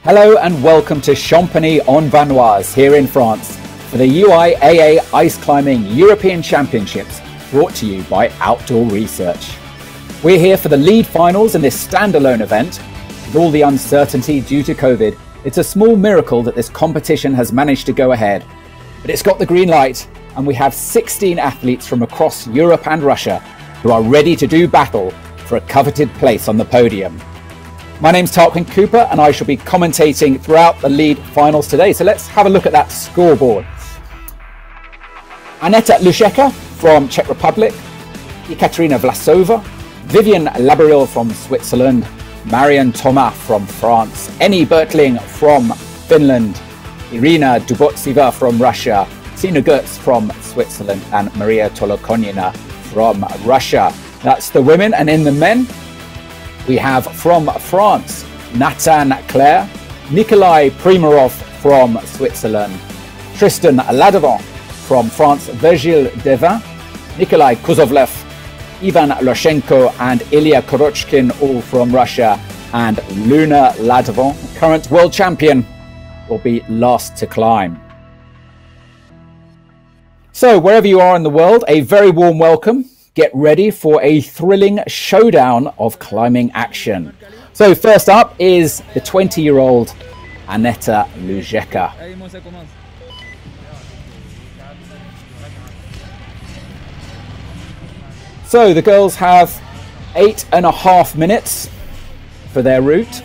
Hello and welcome to Champagny-en-Vanoise here in France for the UIAA Ice Climbing European Championships, brought to you by Outdoor Research. We're here for the lead finals in this standalone event. With all the uncertainty due to COVID, it's a small miracle that this competition has managed to go ahead. But it's got the green light, and we have 16 athletes from across Europe and Russia who are ready to do battle for a coveted place on the podium. My name's Tarquin Cooper and I shall be commentating throughout the lead finals today. So let's have a look at that scoreboard. Aneta Lusheka from Czech Republic, Ekaterina Vlasova, Vivian Labaril from Switzerland, Marion Thomas from France, Eni Bertling from Finland, Irina Dubotseva from Russia, Sina Gertz from Switzerland, and Maria Tolokonina from Russia. That's the women. And in the men, we have from France, Nathan Claire, Nikolai Primarov from Switzerland, Tristan Ladevant from France, Virgile Devin, Nikolai Kuzovlev, Ivan Loshenko and Ilya Korochkin, all from Russia, and Luna Ladevant, current world champion, will be last to climb. So wherever you are in the world, a very warm welcome. Get ready for a thrilling showdown of climbing action. So first up is the 20-year-old Aneta Lusheka. So the girls have 8.5 minutes for their route,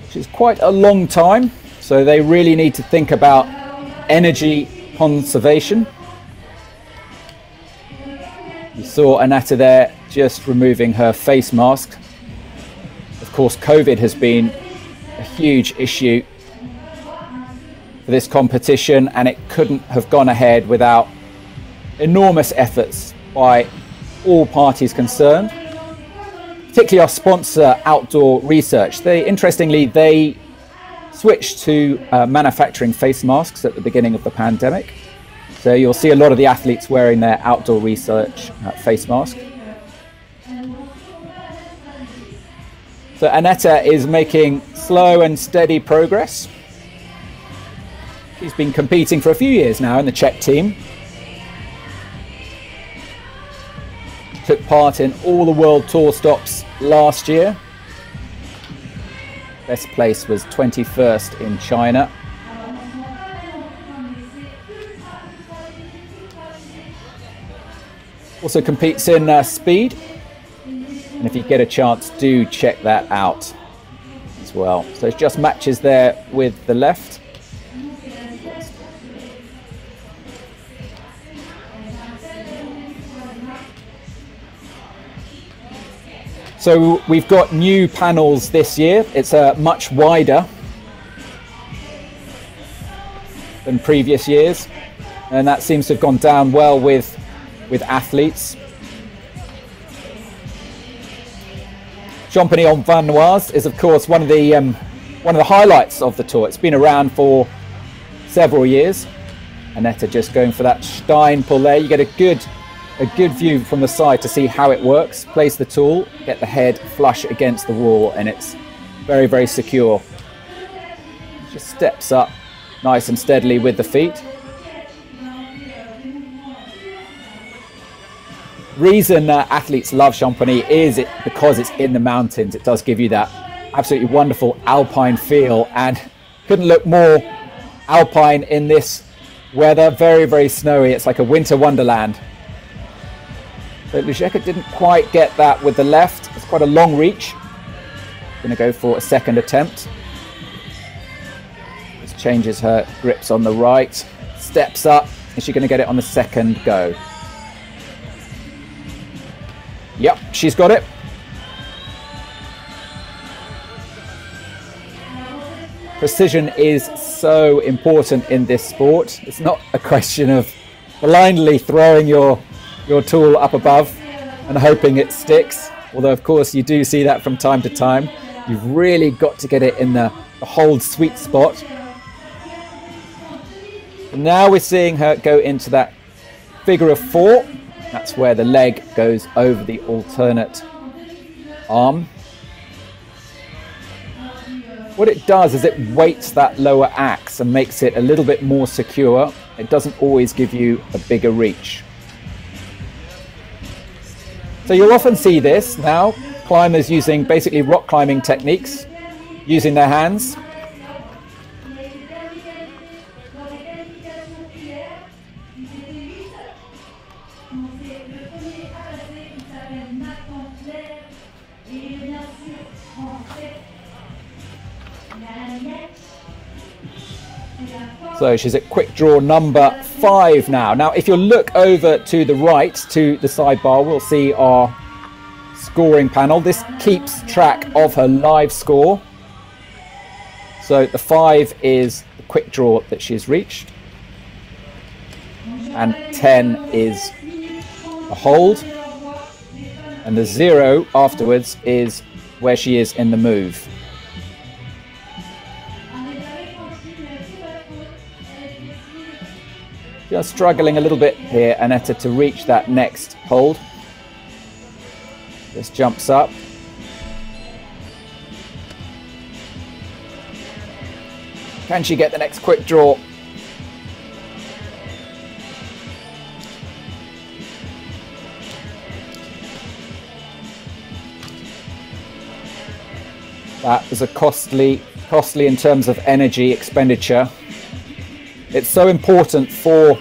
which is quite a long time. So they really need to think about energy conservation. You saw Aneta there just removing her face mask. Of course, COVID has been a huge issue for this competition, and it couldn't have gone ahead without enormous efforts by all parties concerned, particularly our sponsor, Outdoor Research. Interestingly, they switched to manufacturing face masks at the beginning of the pandemic. So you'll see a lot of the athletes wearing their Outdoor Research face mask. So Aneta is making slow and steady progress. She's been competing for a few years now in the Czech team. Took part in all the World Tour stops last year. Best place was 21st in China. Also competes in speed. And if you get a chance, do check that out as well. So it's just matches there with the left. So we've got new panels this year. It's much wider than previous years, and that seems to have gone down well with athletes. Champagny-en-Vanoise is, of course, one of the highlights of the tour. It's been around for several years. Aneta just going for that Stein pull there. You get a good view from the side to see how it works. Place the tool, get the head flush against the wall, and it's very, very secure. Just steps up nice and steadily with the feet. Reason athletes love Champagny is because it's in the mountains. It does give you that absolutely wonderful alpine feel, and couldn't look more alpine in this weather. Very, very snowy. It's like a winter wonderland. So Lusheka didn't quite get that with the left. It's quite a long reach. Going to go for a second attempt. Just changes her grips on the right. Steps up. Is she going to get it on the second go? Yep, she's got it. Precision is so important in this sport. It's not a question of blindly throwing your tool up above and hoping it sticks, although of course you do see that from time to time. You've really got to get it in the hold sweet spot. And now we're seeing her go into that figure of four. That's where the leg goes over the alternate arm. what it does is it weights that lower axe and makes it a little bit more secure. It doesn't always give you a bigger reach. So you'll often see this now, climbers using basically rock climbing techniques, using their hands. So she's at quick draw number 5 now. Now, if you look over to the right, to the sidebar, we'll see our scoring panel. This keeps track of her live score. So the 5 is the quick draw that she's reached. And 10 is a hold. And the 0 afterwards is where she is in the move. Just struggling a little bit here, Aneta, to reach that next hold. Just jumps up. Can she get the next quick draw? That was a costly in terms of energy expenditure. It's so important for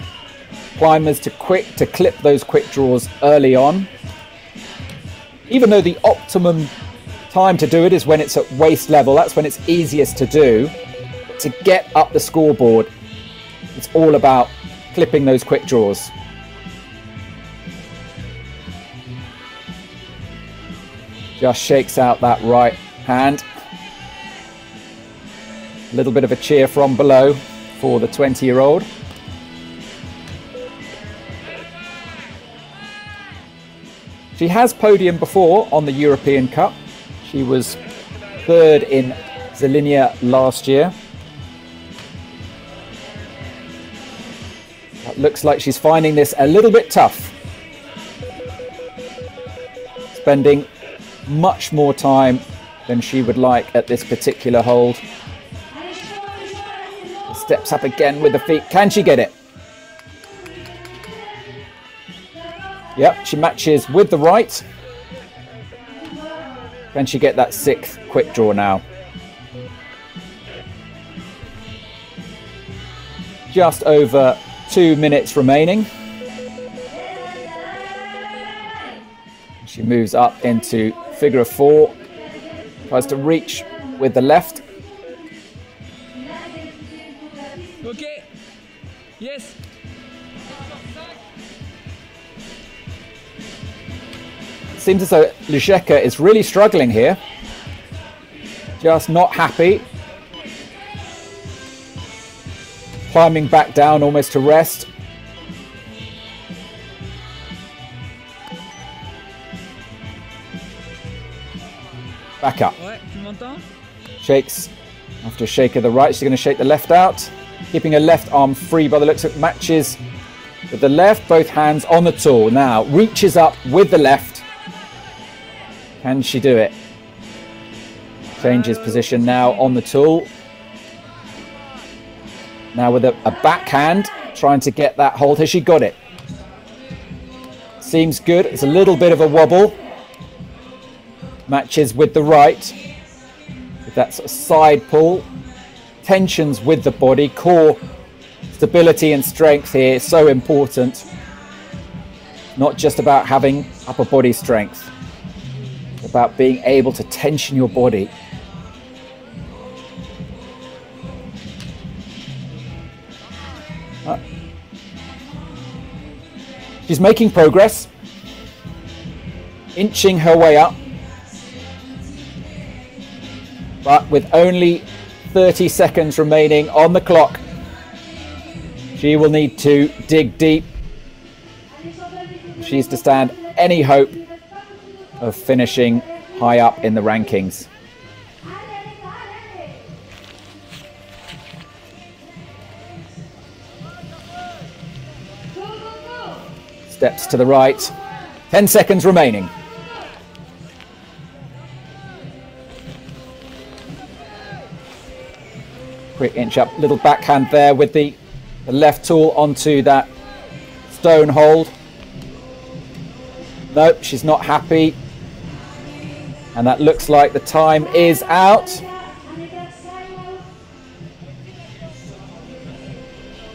climbers to clip those quick draws early on. Even though the optimum time to do it is when it's at waist level, that's when it's easiest to do. But to get up the scoreboard, it's all about clipping those quick draws. Just shakes out that right hand. A little bit of a cheer from below for the 20-year-old. She has podiumed before on the European Cup. She was 3rd in Zelinia last year. It looks like she's finding this a little bit tough. Spending much more time than she would like at this particular hold. Steps up again with the feet. Can she get it? Yep, she matches with the right. Can she get that 6th quick draw now? Just over 2 minutes remaining. She moves up into figure of 4. Tries to reach with the left. Okay. Yes. Seems as though Lusheka is really struggling here. Just not happy. Climbing back down almost to rest. Back up. Shakes. After a shake of the right, she's going to shake the left out. Keeping her left arm free by the looks of it. Matches with the left, both hands on the tool. Now reaches up with the left. Can she do it? Changes position now on the tool. Now with a backhand, trying to get that hold. Has she got it? Seems good. It's a little bit of a wobble. Matches with the right. With that sort of side pull. Tensions with the body. Core stability and strength here is so important. Not just about having upper body strength. It's about being able to tension your body. She's making progress. Inching her way up. But with only 30 seconds remaining on the clock, she will need to dig deep. She's to stand any hope of finishing high up in the rankings. Steps to the right. 10 seconds remaining. 3-inch up, little backhand there with the left tool onto that stone hold. Nope, she's not happy. And that looks like the time is out.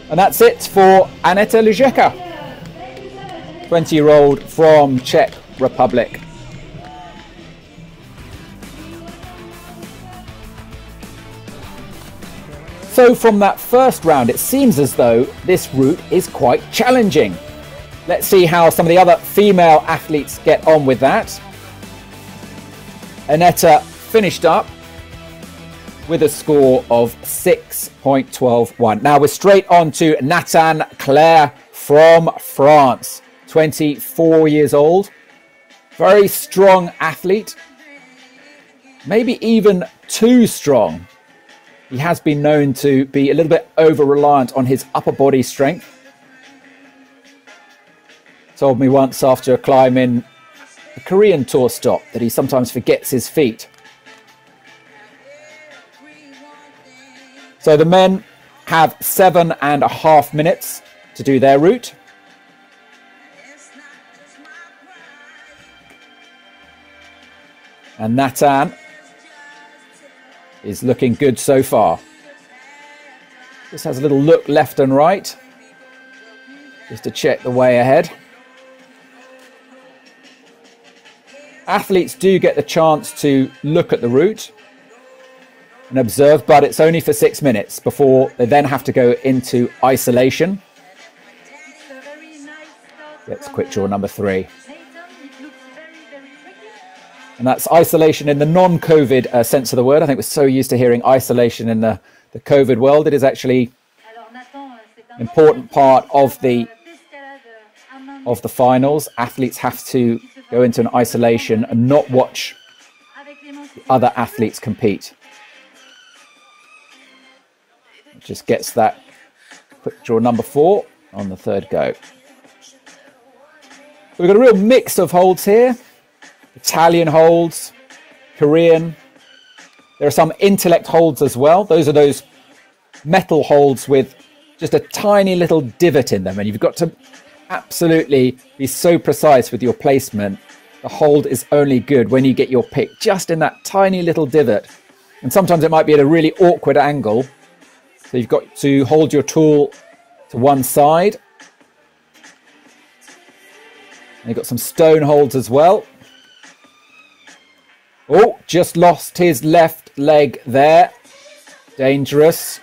And that's it for Aneta Lujeka, 20-year-old from Czech Republic. So from that first round, it seems as though this route is quite challenging. Let's see how some of the other female athletes get on with that. Aneta finished up with a score of 6.121. Now we're straight on to Nathan Claire from France, 24 years old. Very strong athlete, maybe even too strong. He has been known to be a little bit over-reliant on his upper body strength. Told me once after a climb in the Korean tour stop that he sometimes forgets his feet. So the men have 7.5 minutes to do their route. And Nathan is looking good so far. Just has a little look left and right, just to check the way ahead. Athletes do get the chance to look at the route and observe, but it's only for 6 minutes before they then have to go into isolation. Gets quick draw number 3. And that's isolation in the non-COVID sense of the word. I think we're so used to hearing isolation in the COVID world. It is actually an important part of the finals. Athletes have to go into an isolation and not watch the other athletes compete. It just gets that quick draw number 4 on the third go. We've got a real mix of holds here. Italian holds, Korean. There are some intellect holds as well. Those are those metal holds with just a tiny little divot in them, and you've got to absolutely be so precise with your placement. The hold is only good when you get your pick just in that tiny little divot, and sometimes it might be at a really awkward angle, so you've got to hold your tool to one side. And you've got some stone holds as well. Oh, just lost his left leg there. Dangerous.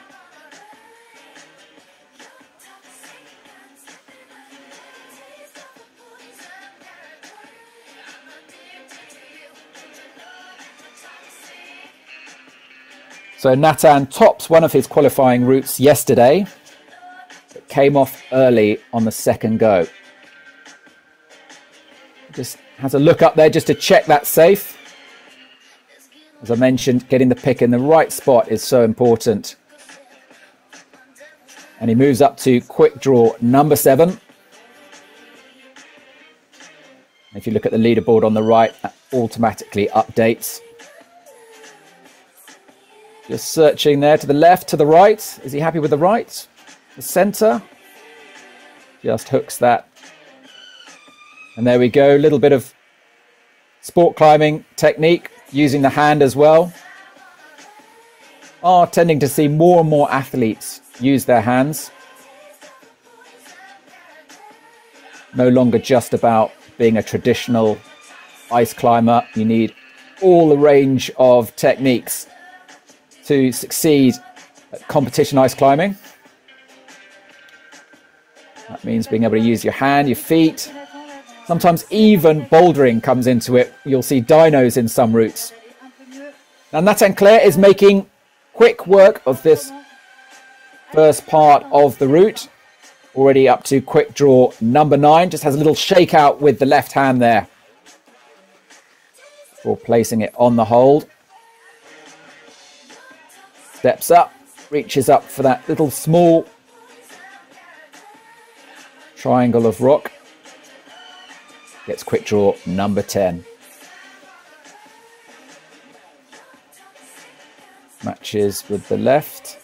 So Nathan tops one of his qualifying routes yesterday. It came off early on the second go. Just has a look up there just to check that's safe. As I mentioned, getting the pick in the right spot is so important. And he moves up to quick draw number 7. If you look at the leaderboard on the right, that automatically updates. Just searching there to the left, to the right. Is he happy with the right? The centre? Just hooks that. And there we go, a little bit of sport climbing technique. Using the hand as well. Are tending to see more and more athletes use their hands. No longer just about being a traditional ice climber. You need all the range of techniques to succeed at competition ice climbing. That means being able to use your hand, your feet. Sometimes even bouldering comes into it. You'll see dynos in some routes. Now Nathan Claire is making quick work of this first part of the route. Already up to quick draw number 9. Just has a little shake out with the left hand there before placing it on the hold. Steps up, reaches up for that little small triangle of rock. Gets quick draw number 10. Matches with the left.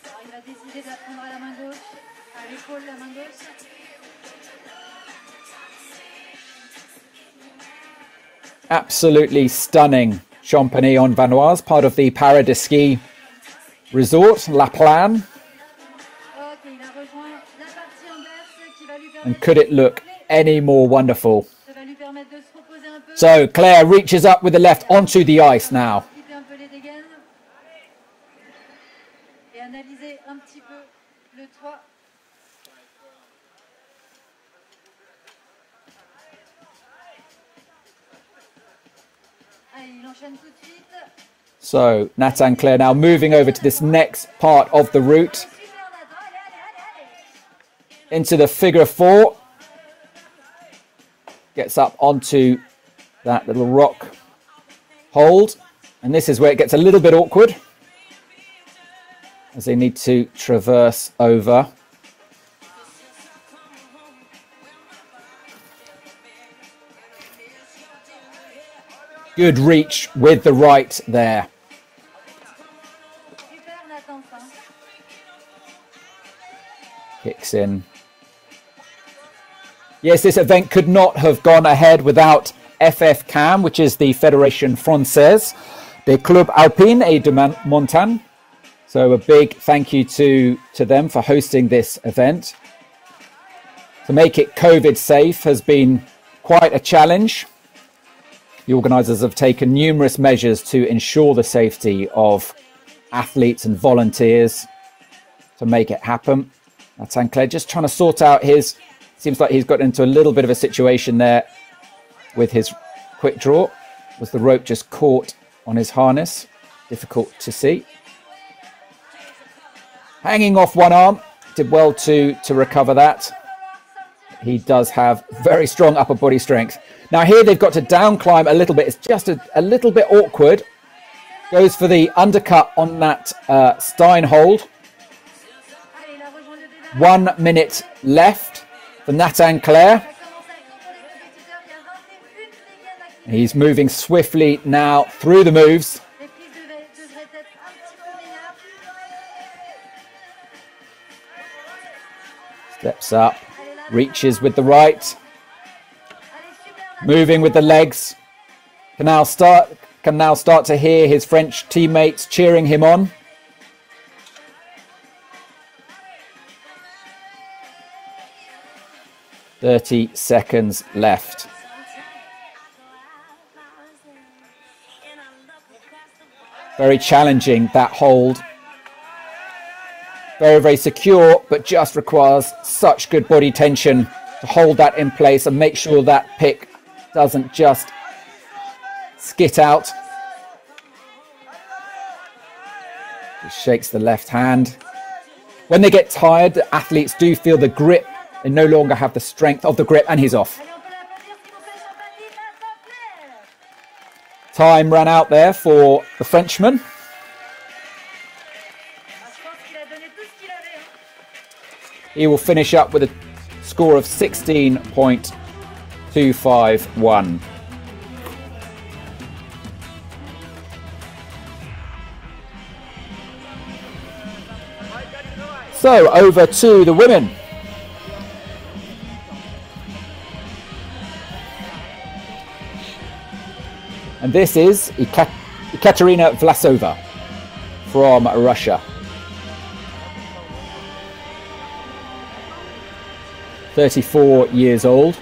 absolutely stunning Champagny-en-Vanoise, part of the Paradis Ski Resort, La Plagne. And could it look any more wonderful? So Claire reaches up with the left onto the ice now. So Nat and Claire now moving over to this next part of the route. Into the figure 4. Gets up onto that little rock hold. And this is where it gets a little bit awkward, as they need to traverse over. Good reach with the right there. Kicks in. Yes, this event could not have gone ahead without FFCAM, which is the Fédération française des clubs alpins et de montagne. So a big thank you to them for hosting this event. To make it COVID safe has been quite a challenge. The organisers have taken numerous measures to ensure the safety of athletes and volunteers to make it happen. Nathan Claire just trying to sort out his... Seems like he's got into a little bit of a situation there with his quick draw. Was the rope just caught on his harness? Difficult to see. Hanging off one arm. Did well to recover that. He does have very strong upper body strength. Now here they've got to down climb a little bit. It's just a little bit awkward. Goes for the undercut on that Stein hold. 1 minute left for Nathan Claire. He's moving swiftly now through the moves. Steps up, reaches with the right. Moving with the legs. Can now start to hear his French teammates cheering him on. "30 seconds left. Very challenging, that hold. Very, very secure, but just requires such good body tension to hold that in place and make sure that pick doesn't just skit out. He shakes the left hand. When they get tired, the athletes do feel the grip. They no longer have the strength of the grip, and he's off. Time ran out there for the Frenchman. He will finish up with a score of 16.251. So over to the women. And this is Ekaterina Vlasova from Russia. 34 years old.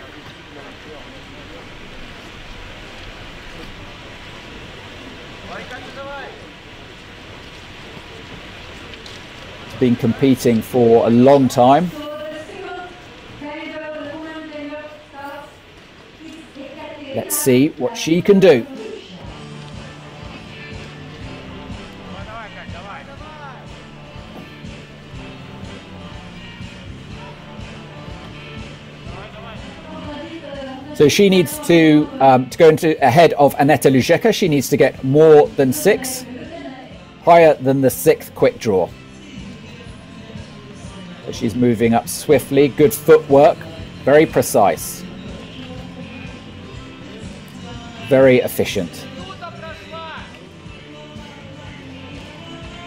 She's been competing for a long time. Let's see what she can do. So she needs to go into ahead of Aneta Lujeka. She needs to get more than 6, higher than the 6th quick draw. So she's moving up swiftly. Good footwork, very precise, very efficient.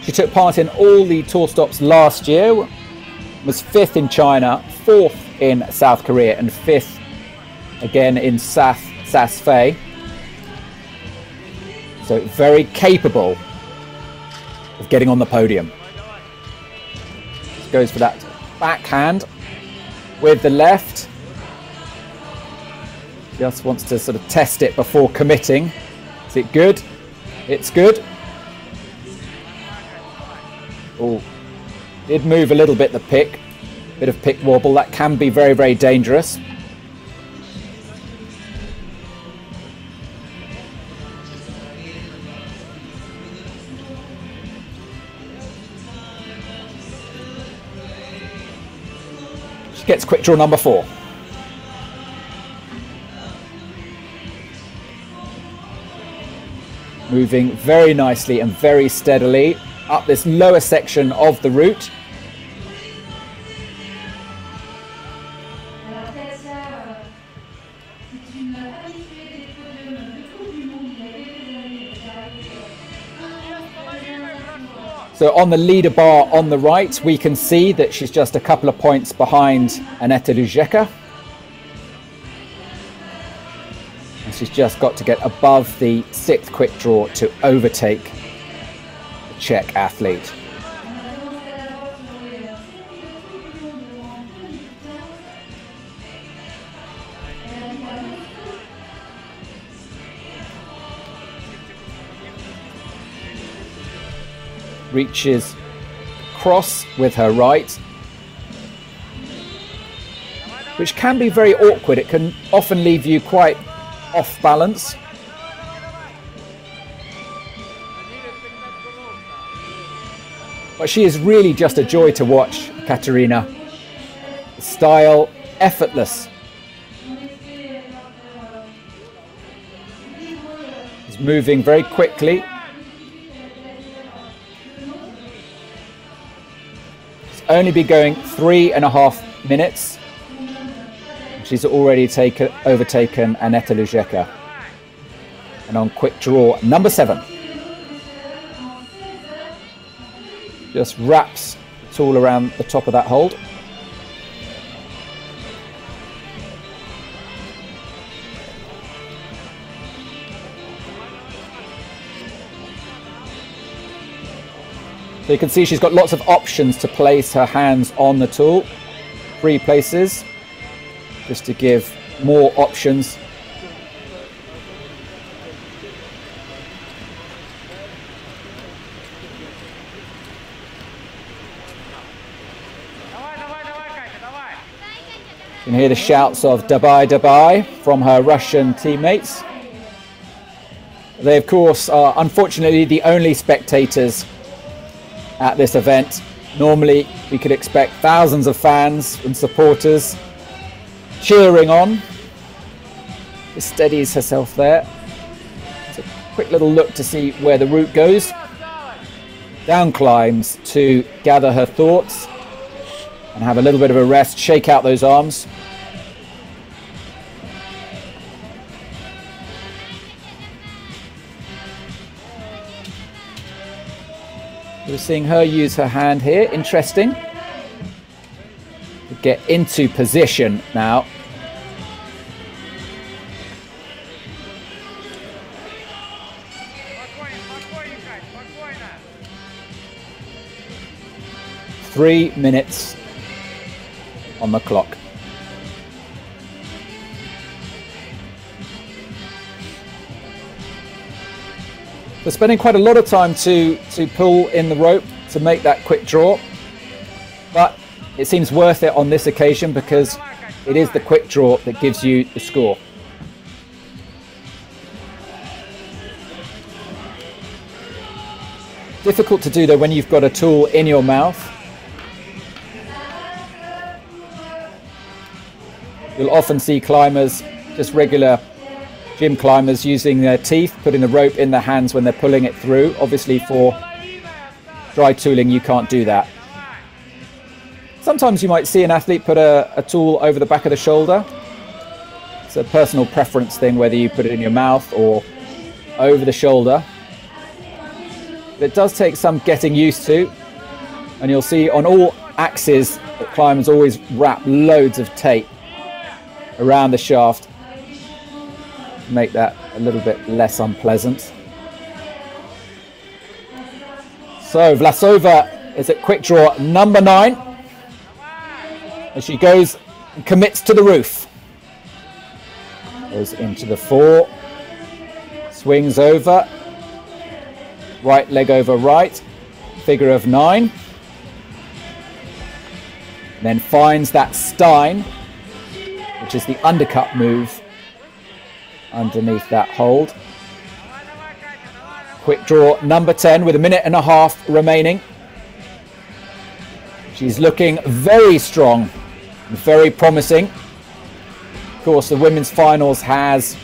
She took part in all the tour stops last year. Was 5th in China, 4th in South Korea, and 5th again in Sas Fei. So very capable of getting on the podium. Goes for that backhand with the left. Just wants to sort of test it before committing. Is it good? It's good. Oh, did move a little bit the pick. Bit of pick wobble. That can be very, very dangerous. She gets quick draw number 4. Moving very nicely and very steadily up this lower section of the route. So on the leader bar on the right, we can see that she's just a couple of points behind Aneta Lujeka. And she's just got to get above the 6th quick draw to overtake the Czech athlete. Reaches cross with her right, which can be very awkward. It can often leave you quite off balance. But she is really just a joy to watch, Katerina. Style, effortless. She's moving very quickly. Only be going 3.5 minutes. She's already overtaken Aneta Lujeka. And on quick draw number 7. Just wraps the tool around the top of that hold. So you can see she's got lots of options to place her hands on the tool. 3 places, just to give more options. You can hear the shouts of "Dabai, Dabai" from her Russian teammates. They, of course, are unfortunately the only spectators at this event. Normally we could expect thousands of fans and supporters cheering on. She steadies herself there. It's a quick little look to see where the route goes. Down climbs to gather her thoughts and have a little bit of a rest, shake out those arms. We're seeing her use her hand here. Interesting. To get into position now. Three minutes on the clock. We're spending quite a lot of time to pull in the rope to make that quick draw, but it seems worth it on this occasion because it is the quick draw that gives you the score. Difficult to do though when you've got a tool in your mouth. You'll often see climbers, just regular gym climbers, using their teeth, putting the rope in their hands when they're pulling it through. Obviously for dry tooling you can't do that. Sometimes you might see an athlete put a tool over the back of the shoulder. It's a personal preference thing whether you put it in your mouth or over the shoulder. But it does take some getting used to, and you'll see on all axes that climbers always wrap loads of tape around the shaft to make that a little bit less unpleasant. So Vlasova is at quick draw number 9. As she goes and commits to the roof. Goes into the 4. Swings over. Right leg over right. Figure of 9. Then finds that Stein, which is the undercut move underneath that hold. Quick draw number 10 with 1.5 minutes remaining. She's looking very strong, very promising. Of course, the women's finals has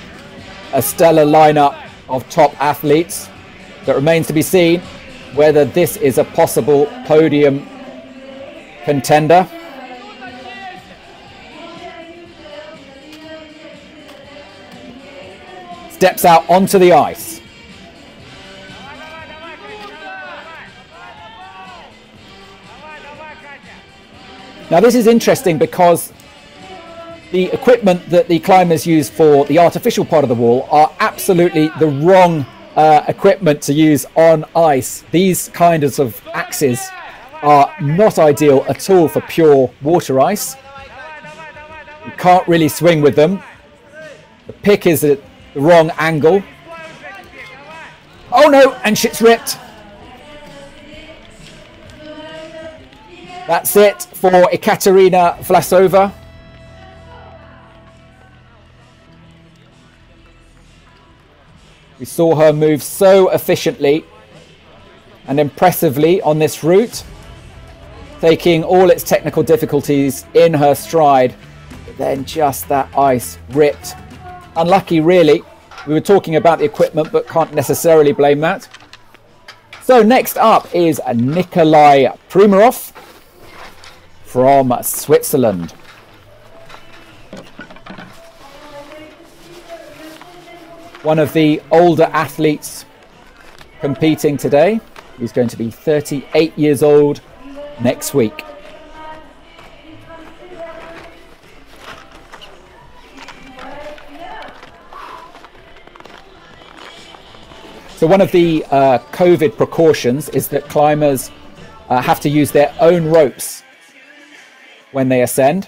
a stellar lineup of top athletes. That remains to be seen whether this is a possible podium contender. Steps out onto the ice. Now this is interesting because the equipment that the climbers use for the artificial part of the wall are absolutely the wrong equipment to use on ice. These kinds of axes are not ideal at all for pure water ice. You can't really swing with them. The pick is at the wrong angle. Oh no, and shit's ripped. That's it for Ekaterina Vlasova. We saw her move so efficiently and impressively on this route, taking all its technical difficulties in her stride, but then just that ice ripped. Unlucky, really. We were talking about the equipment, but can't necessarily blame that. So next up is Nikolai Primarov from Switzerland. One of the older athletes competing today. He's going to be 38 years old next week. So one of the COVID precautions is that climbers have to use their own ropes when they ascend.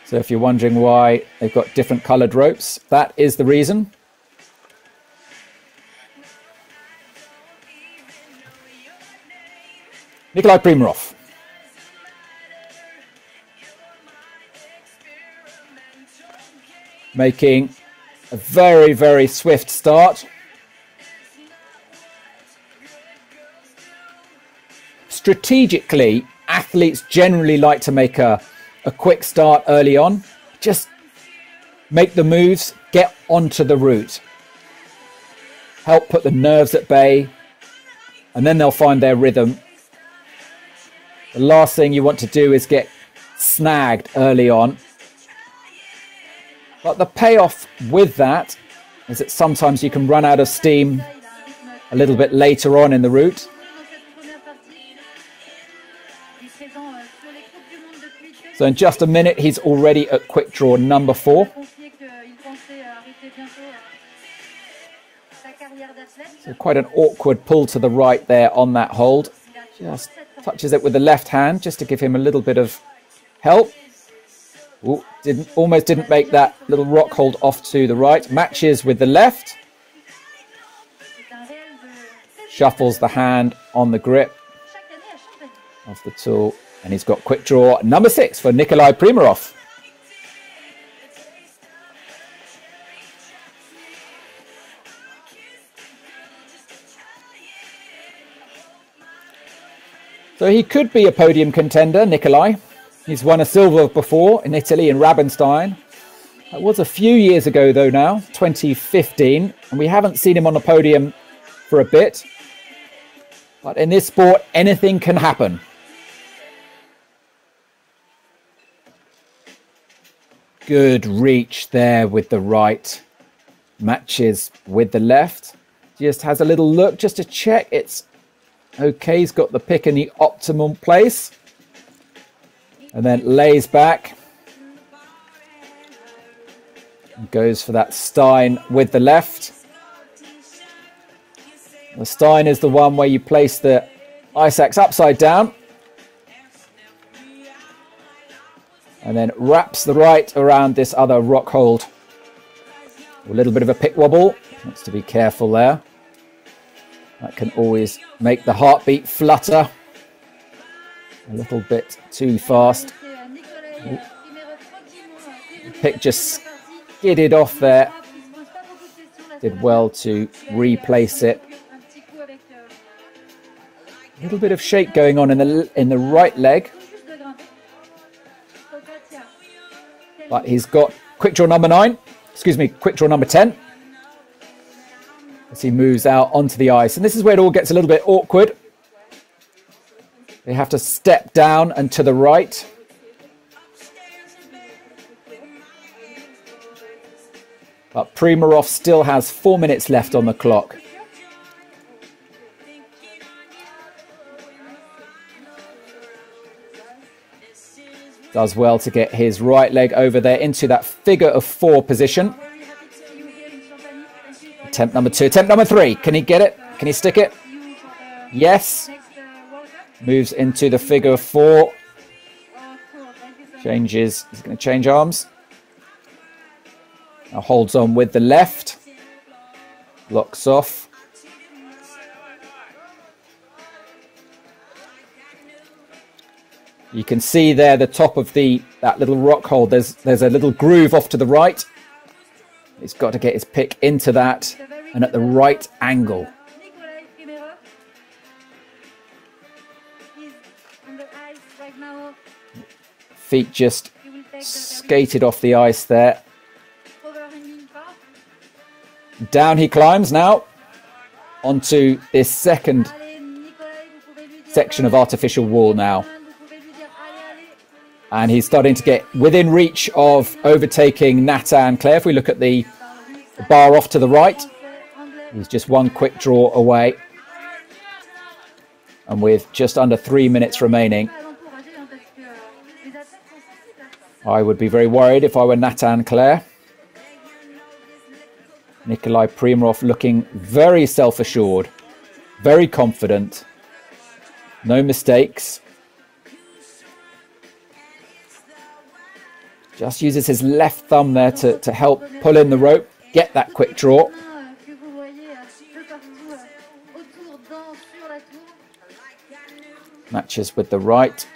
So if you're wondering why they've got different coloured ropes, that is the reason. Nikolai Primarov. Making a very, very swift start. Strategically, athletes generally like to make a quick start early on. Just make the moves, get onto the route. Help put the nerves at bay, and then they'll find their rhythm. The last thing you want to do is get snagged early on. But the payoff with that is that sometimes you can run out of steam a little bit later on in the route. So in just a minute, he's already at quick draw number 4. So quite an awkward pull to the right there on that hold. Just touches it with the left hand just to give him a little bit of help. Ooh, almost didn't make that little rock hold off to the right. Matches with the left. Shuffles the hand on the grip of the tool. And he's got quick draw number 6 for Nikolai Primarov. So he could be a podium contender, Nikolai. He's won a silver before in Italy in Rabenstein. That was a few years ago though now, 2015. And we haven't seen him on the podium for a bit. But in this sport, anything can happen. Good reach there with the right. Matches with the left. Just has a little look just to check it's okay. He's got the pick in the optimal place. And then lays back. And goes for that Stein with the left. The stein is the one where you place the ice axe upside down and then wraps the right around this other rock hold. A little bit of a pick wobble. Needs to be careful there. That can always make the heartbeat flutter a little bit too fast. Ooh. The pick just skidded off there. Did well to replace it. A little bit of shake going on in the right leg. But he's got quick draw number 9. Excuse me, quick draw number 10. As he moves out onto the ice. And this is where it all gets a little bit awkward. They have to step down and to the right. But Primarov still has 4 minutes left on the clock. Does well to get his right leg over there into that figure of 4 position. Attempt number 2. Attempt number 3. Can he get it? Can he stick it? Yes. Moves into the figure of 4. Changes. He's going to change arms. Now holds on with the left. Locks off. You can see there the top of that little rock hold. There's a little groove off to the right. He's got to get his pick into that and at the right angle. Feet just skated off the ice there. Down he climbs now onto this second section of artificial wall now. And he's starting to get within reach of overtaking Nathan and Claire. If we look at the bar off to the right, he's just one quick draw away. And with just under 3 minutes remaining, I would be very worried if I were Nathan and Claire. Nikolai Primarov looking very self-assured, very confident, no mistakes. Just uses his left thumb there to help pull in the rope, get that quick draw. Matches with the right.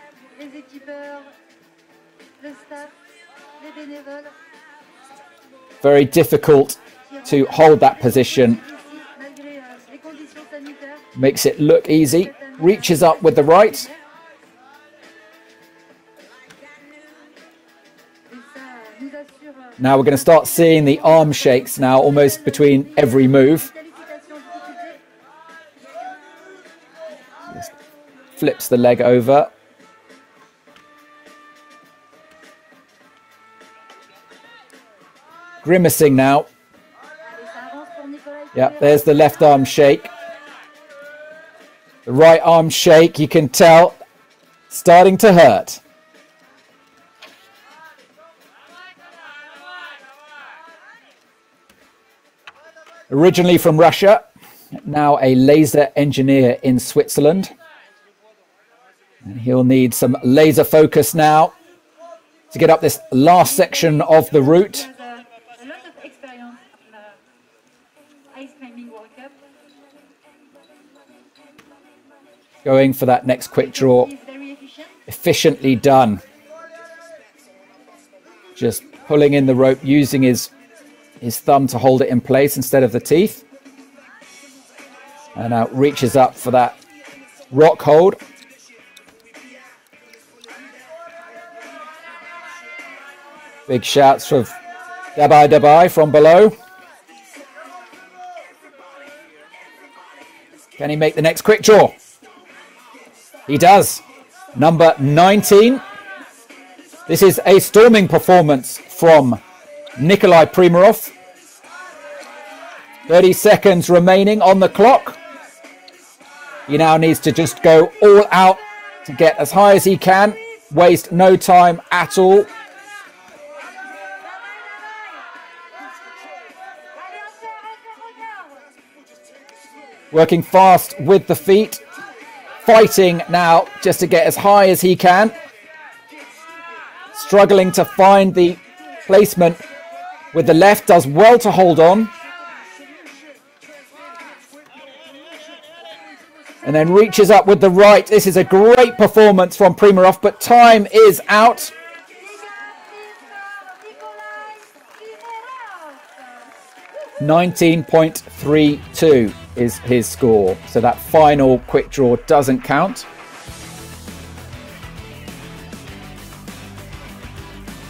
Very difficult to hold that position. Makes it look easy. Reaches up with the right. Now we're going to start seeing the arm shakes now almost between every move. Just flips the leg over. Grimacing now. Yeah, there's the left arm shake. The right arm shake, you can tell, starting to hurt. Originally from Russia, now a laser engineer in Switzerland. And he'll need some laser focus now to get up this last section of the route. Going for that next quick draw. Efficiently done. Just pulling in the rope, using his thumb to hold it in place instead of the teeth. And now reaches up for that rock hold. Big shouts of Dabai Dabai from below. Can he make the next quick draw? He does. Number 19. This is a storming performance from Nikolai Primarov. 30 seconds remaining on the clock. He now needs to just go all out to get as high as he can. Waste no time at all. Working fast with the feet. Fighting now just to get as high as he can. Struggling to find the placement with the left. Does well to hold on. And then reaches up with the right. This is a great performance from Primarov, but time is out. .32 is his score. So that final quick draw doesn't count.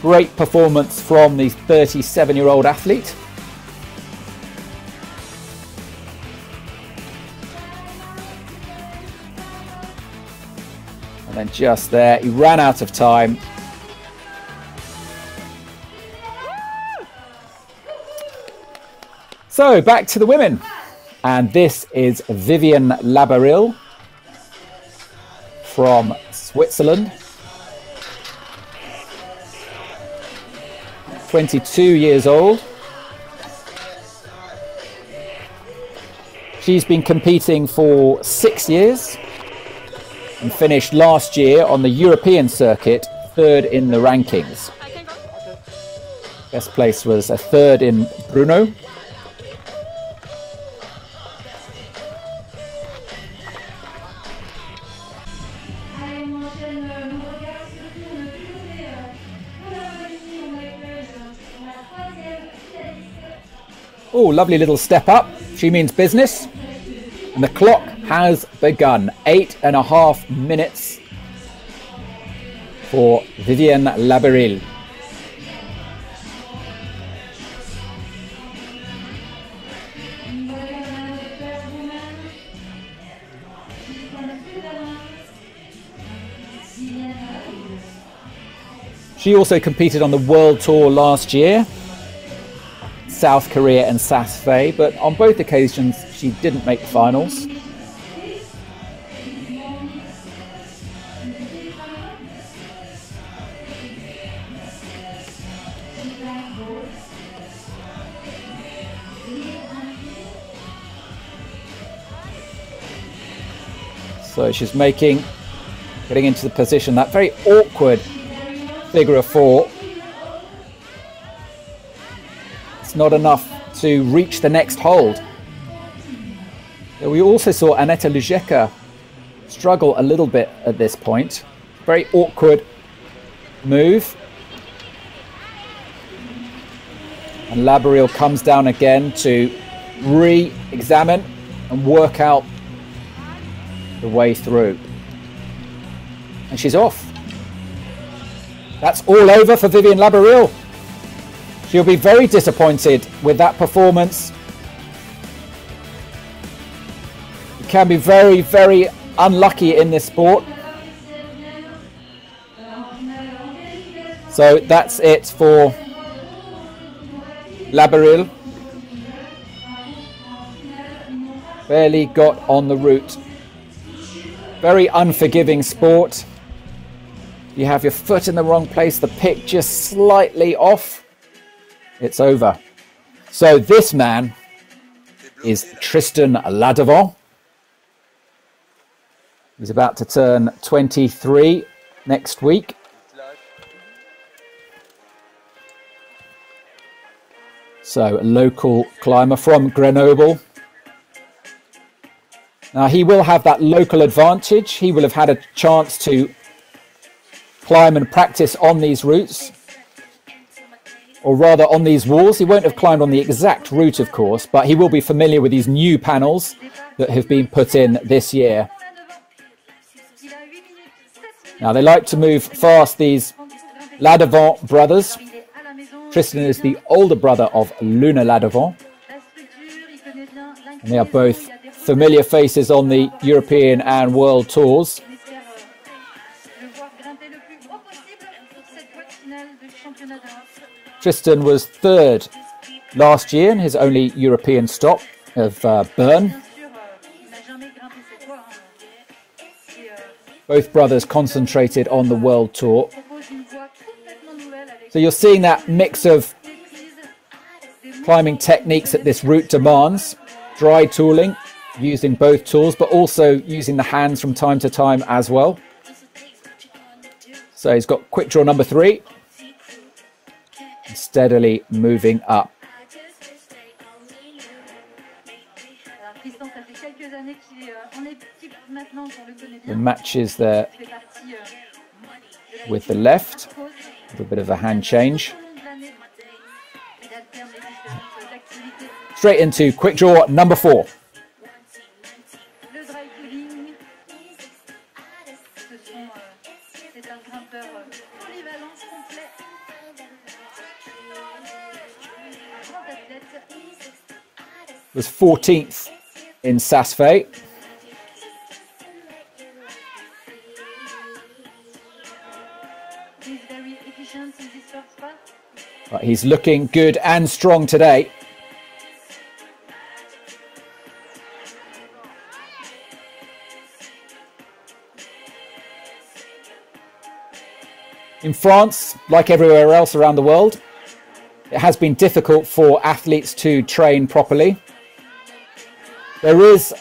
Great performance from the 37-year-old athlete. And then just there, he ran out of time. So back to the women. And this is Vivienne Labarille from Switzerland. 22 years old. She's been competing for 6 years and finished last year on the European circuit, 3rd in the rankings. Best place was a 3rd in Brno. Oh, lovely little step up. She means business. And the clock has begun. 8.5 minutes for Vivienne Labarille. She also competed on the World Tour last year. South Korea and South Fe, but on both occasions she didn't make the finals. So she's getting into the position, that very awkward figure of 4. Not enough to reach the next hold. We also saw Aneta Lujeka struggle a little bit at this point. Very awkward move. And Labarille comes down again to re-examine and work out the way through. And she's off. That's all over for Vivienne Labarille. She'll be very disappointed with that performance. You can be very, very unlucky in this sport. So that's it for Labarille. Barely got on the route. Very unforgiving sport. You have your foot in the wrong place, the pick just slightly off. It's over. So this man is Tristan Ladevant. He's about to turn 23 next week. So a local climber from Grenoble. Now he will have that local advantage. He will have had a chance to climb and practice on these routes. Or rather on these walls. He won't have climbed on the exact route, of course, but he will be familiar with these new panels that have been put in this year. Now they like to move fast, these Ladevant brothers. Tristan is the older brother of Luna Ladevant. And they are both familiar faces on the European and World Tours. Tristan was 3rd last year in his only European stop of Bern. Both brothers concentrated on the World Tour. So you're seeing that mix of climbing techniques that this route demands. Dry tooling, using both tools, but also using the hands from time to time as well. So he's got quick draw number 3, steadily moving up. The matches there with the left, a little bit of a hand change. Straight into quick draw number 4. Was 14th in Saas-Fee. But he's looking good and strong today. In France, like everywhere else around the world, it has been difficult for athletes to train properly. There is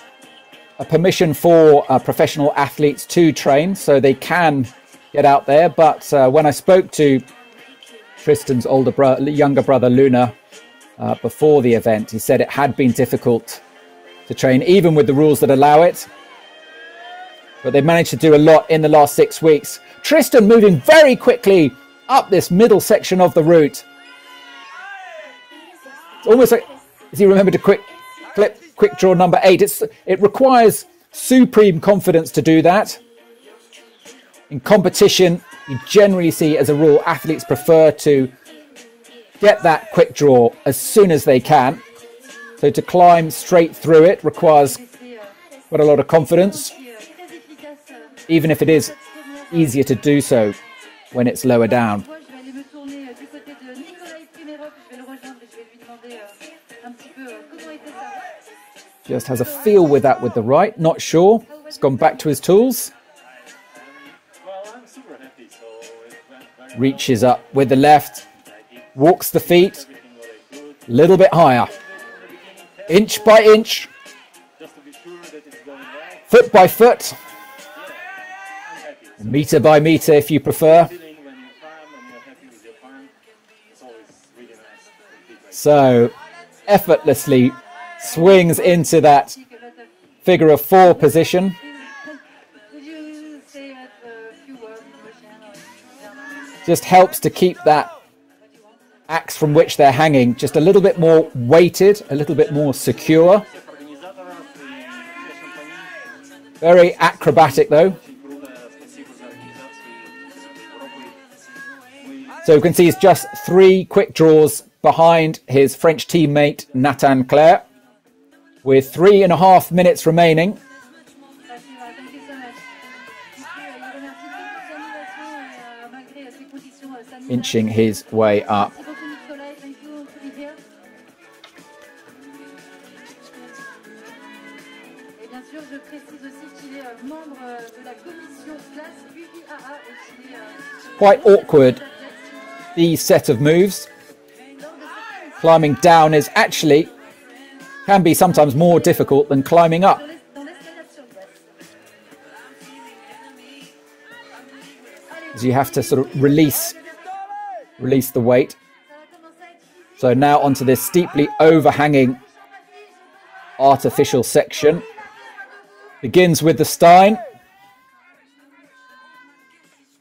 a permission for professional athletes to train, so they can get out there. But when I spoke to Tristan's younger brother, Luna, before the event, he said it had been difficult to train, even with the rules that allow it. But they've managed to do a lot in the last 6 weeks. Tristan moving very quickly up this middle section of the route. It's almost like, as he remembered to quick draw number 8. It requires supreme confidence to do that. In competition, you generally see, as a rule, athletes prefer to get that quick draw as soon as they can. So to climb straight through it requires quite a lot of confidence, even if it is easier to do so when it's lower down. Just has a feel with that with the right, not sure. He's gone back to his tools. Reaches up with the left, walks the feet, a little bit higher. Inch by inch, foot by foot, meter by meter if you prefer. So effortlessly swings into that figure of 4 position. Just helps to keep that axe from which they're hanging just a little bit more weighted, a little bit more secure. Very acrobatic though. So we can see he's just 3 quick draws behind his French teammate Nathan Claire, with 3.5 minutes remaining. Inching his way up. Quite awkward, these set of moves. Climbing down is actually can be sometimes more difficult than climbing up. As you have to sort of release the weight. So now onto this steeply overhanging artificial section. Begins with the Stein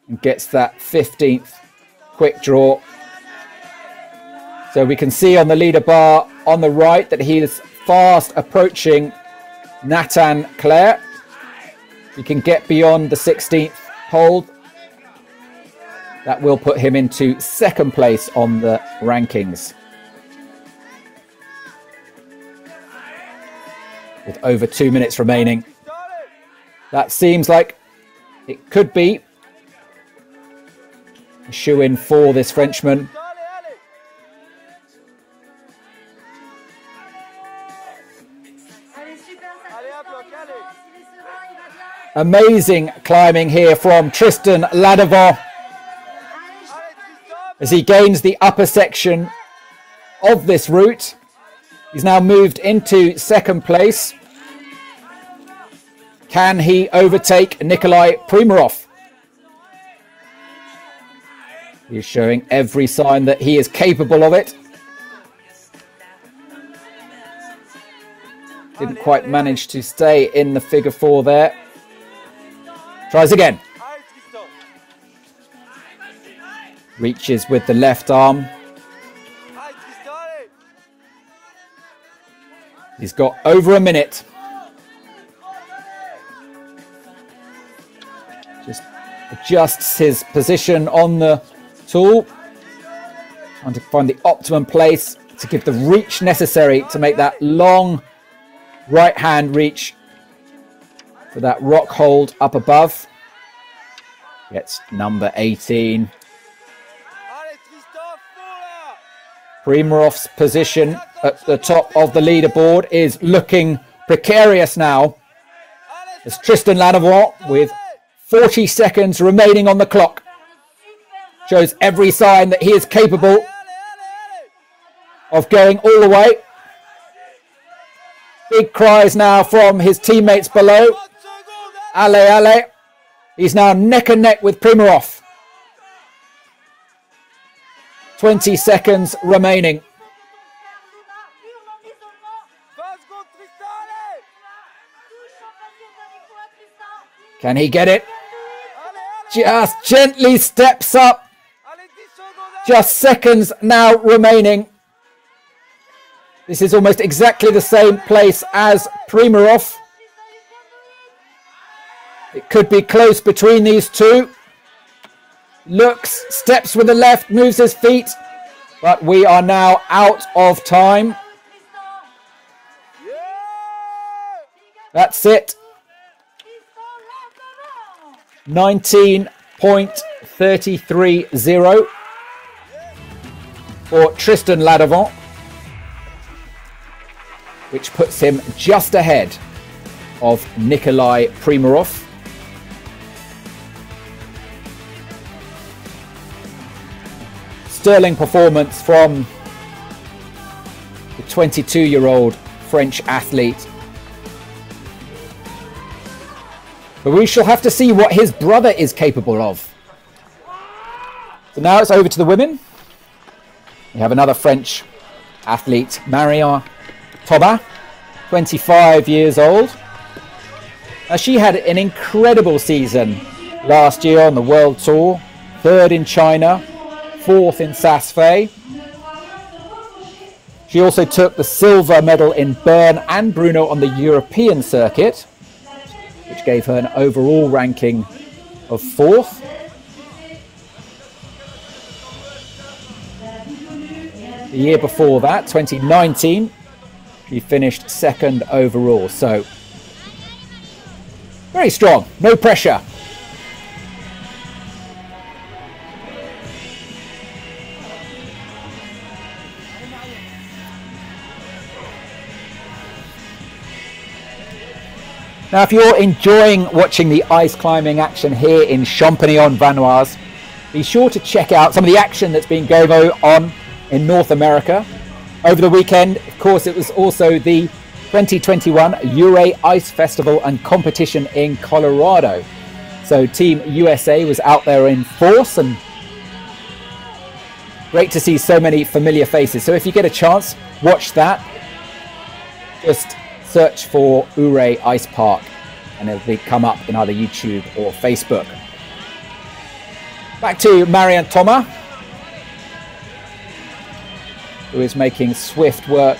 and gets that 15th quick draw. So we can see on the leader bar on the right that he is fast approaching Nathan Claire. He can get beyond the 16th hold. That will put him into 2nd place on the rankings, with over 2 minutes remaining. That seems like it could be a shoe-in for this Frenchman. Amazing climbing here from Tristan Ladevant as he gains the upper section of this route. He's now moved into 2nd place. Can he overtake Nikolai Primarov? He's showing every sign that he is capable of it. Didn't quite manage to stay in the figure 4 there. Tries again. Reaches with the left arm. He's got over a minute. Just adjusts his position on the tool. Trying to find the optimum place to give the reach necessary to make that long right hand reach for that rock hold up above. Gets number 18. Primarov's position at the top of the leaderboard is looking precarious now, as Tristan Lanavant, with 40 seconds remaining on the clock, shows every sign that he is capable of going all the way. Big cries now from his teammates below. Ale, ale. He's now neck and neck with Primarov. 20 seconds remaining. Can he get it? Just gently steps up. Just seconds now remaining. This is almost exactly the same place as Primarov. It could be close between these two. Looks, steps with the left, moves his feet. But we are now out of time. That's it. 19.330 for Tristan Lanavant, which puts him just ahead of Nikolai Primarov. Sterling performance from the 22-year-old French athlete. But we shall have to see what his brother is capable of. So now it's over to the women. We have another French athlete, Marion Thomas, 25 years old. Now, she had an incredible season last year on the World Tour. 3rd in China, 4th in Saas-Fee. She also took the silver medal in Bern and Brno on the European circuit, which gave her an overall ranking of 4th. The year before that, 2019, she finished 2nd overall. So, very strong, no pressure. Now, if you're enjoying watching the ice climbing action here in Champagny-en-Vanoise, be sure to check out some of the action that's been going on in North America. Over the weekend, of course, it was also the 2021 UIAA Ice Festival and competition in Colorado. So Team USA was out there in force, and great to see so many familiar faces. So if you get a chance, watch that. Just search for UIAA Ice Park and it'll come up in either YouTube or Facebook. Back to Marion Thomas, who is making swift work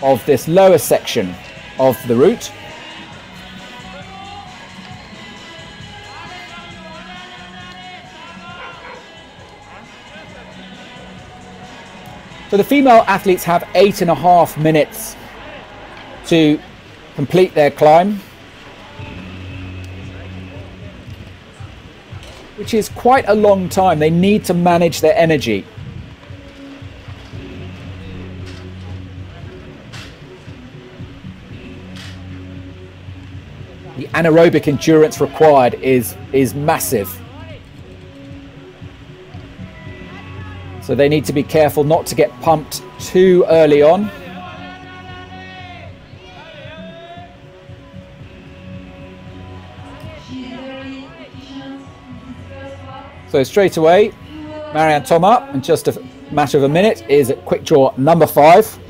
of this lower section of the route. So the female athletes have 8.5 minutes to complete their climb, which is quite a long time. They need to manage their energy. The anaerobic endurance required is massive. So they need to be careful not to get pumped too early on. So straight away, Marianne Thomas, in just a matter of a minute, is at quick draw number 5.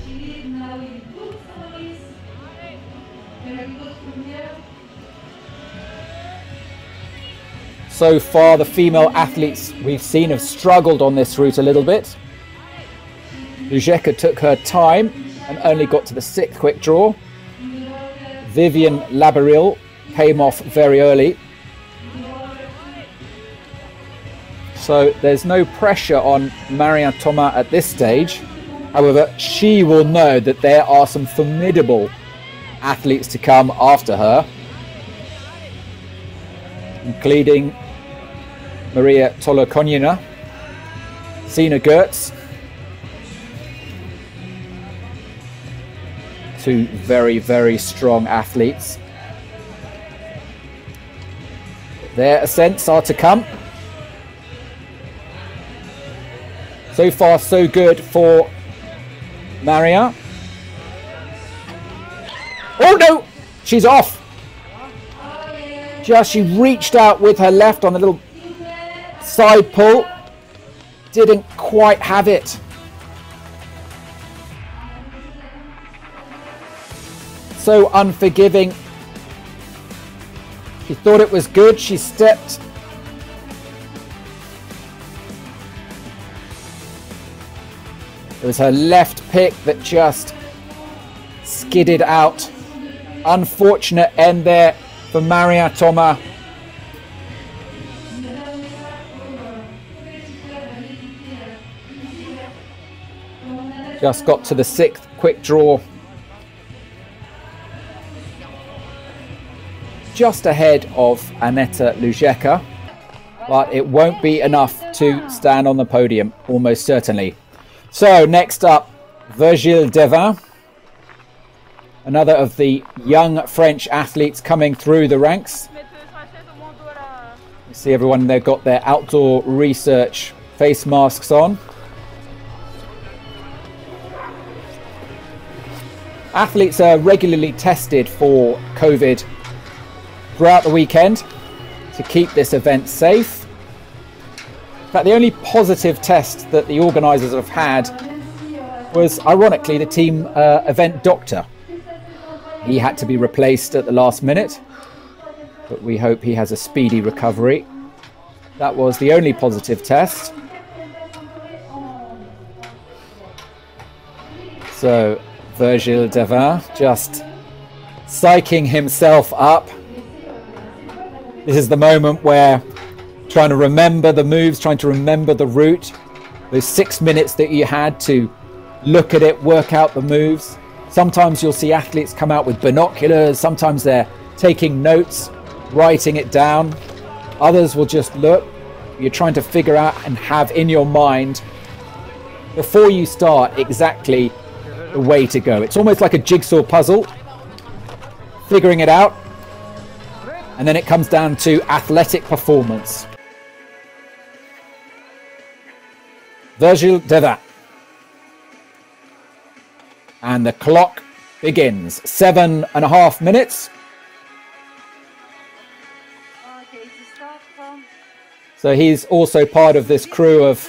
So far, the female athletes we've seen have struggled on this route a little bit. Lujeka took her time and only got to the 6th quick draw. Vivian Labaril came off very early. So there's no pressure on Marianne Thomas at this stage. However, she will know that there are some formidable athletes to come after her, including Maria Tolokonina, Sina Gertz. Two very, very strong athletes. Their ascents are to come. So far, so good for Maria. Oh no! She's off! She reached out with her left on the little side pull. Didn't quite have it. So unforgiving. She thought it was good. She stepped. It was her left pick that just skidded out. Unfortunate end there for Marianne Thomas. Just got to the 6th quick draw. Just ahead of Aneta Lujeka. But it won't be enough to stand on the podium, almost certainly. So next up, Virgile Devin. Another of the young French athletes coming through the ranks. You see everyone, they've got their outdoor research face masks on. Athletes are regularly tested for COVID throughout the weekend to keep this event safe. In fact, the only positive test that the organisers have had was, ironically, the team event doctor. He had to be replaced at the last minute, but we hope he has a speedy recovery. That was the only positive test. So Virgile Devin just psyching himself up. This is the moment where trying to remember the moves, trying to remember the route. Those 6 minutes that you had to look at it, work out the moves. Sometimes you'll see athletes come out with binoculars. Sometimes they're taking notes, writing it down. Others will just look. You're trying to figure out and have in your mind, before you start, exactly the way to go. It's almost like a jigsaw puzzle. Figuring it out. And then it comes down to athletic performance. Virgile Devin. And the clock begins. 7.5 minutes. So he's also part of this crew of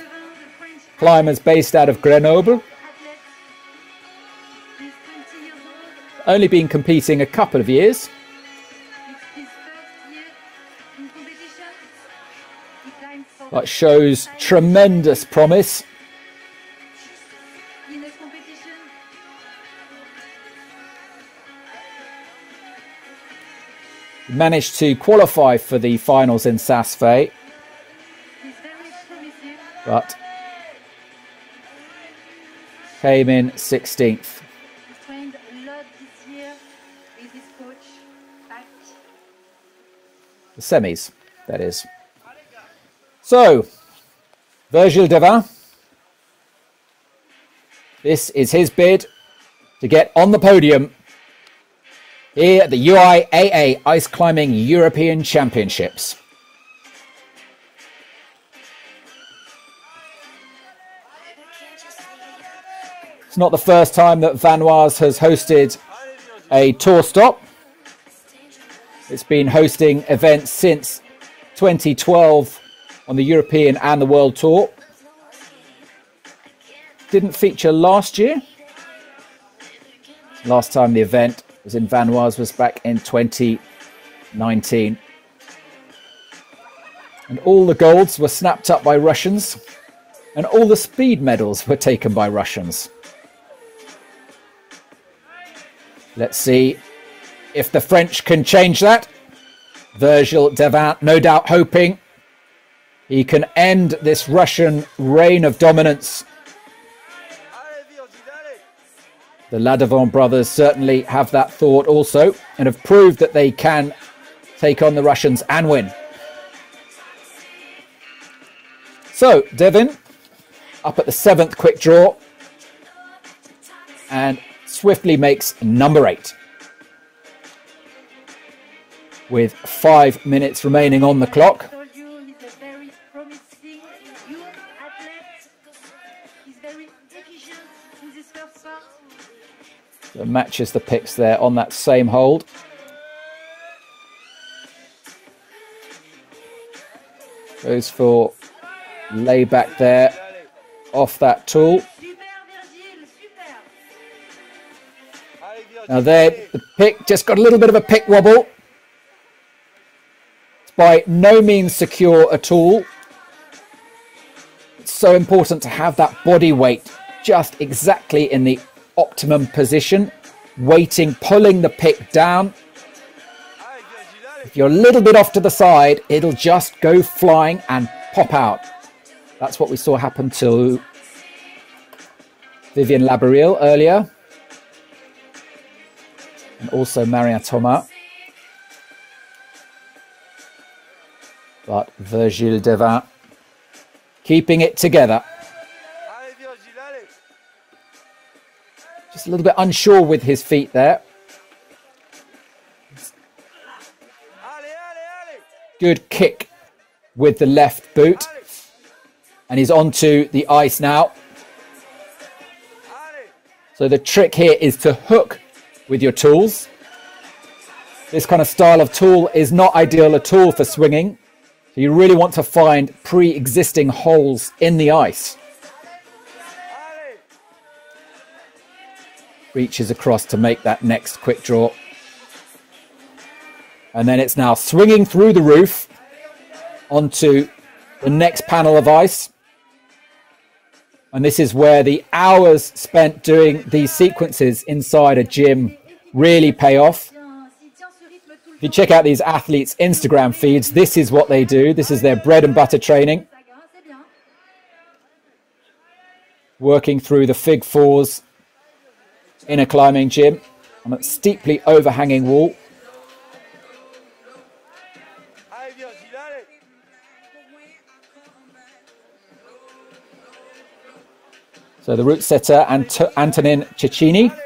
climbers based out of Grenoble. Only been competing a couple of years. But shows tremendous promise. Managed to qualify for the finals in Saas-Fee, but came in 16th. The semis, that is. So, Virgile Devin, this is his bid to get on the podium here at the UIAA Ice Climbing European Championships. It's not the first time that Vanoise has hosted a tour stop. It's been hosting events since 2012 on the European and the World Tour. Didn't feature last year. Last time the event was in Vanoise was back in 2019. And all the golds were snapped up by Russians, and all the speed medals were taken by Russians. Let's see if the French can change that. Virgile Devin, no doubt hoping he can end this Russian reign of dominance. The Ladevant brothers certainly have that thought also, and have proved that they can take on the Russians and win. So, Devin, up at the 7th quick draw, and swiftly makes number 8. With 5 minutes remaining on the clock. So matches the picks there on that same hold. Goes for layback there off that tool. Now there, the pick just got a little bit of a pick wobble. It's by no means secure at all. It's so important to have that body weight just exactly in the optimum position, waiting, pulling the pick down. If you're a little bit off to the side, it'll just go flying and pop out. That's what we saw happen to Vivian Labarille earlier. And also Marianne Thomas. But Virgile Devin keeping it together. Just a little bit unsure with his feet there. Good kick with the left boot. And he's onto the ice now. So the trick here is to hook with your tools. This kind of style of tool is not ideal at all for swinging. So you really want to find pre-existing holes in the ice. Reaches across to make that next quick draw. And then it's now swinging through the roof onto the next panel of ice. And this is where the hours spent doing these sequences inside a gym really pay off. If you check out these athletes' Instagram feeds, this is what they do. This is their bread and butter training. Working through the fig fours in a climbing gym on a steeply overhanging wall. So the route setter, Antonin Cecchini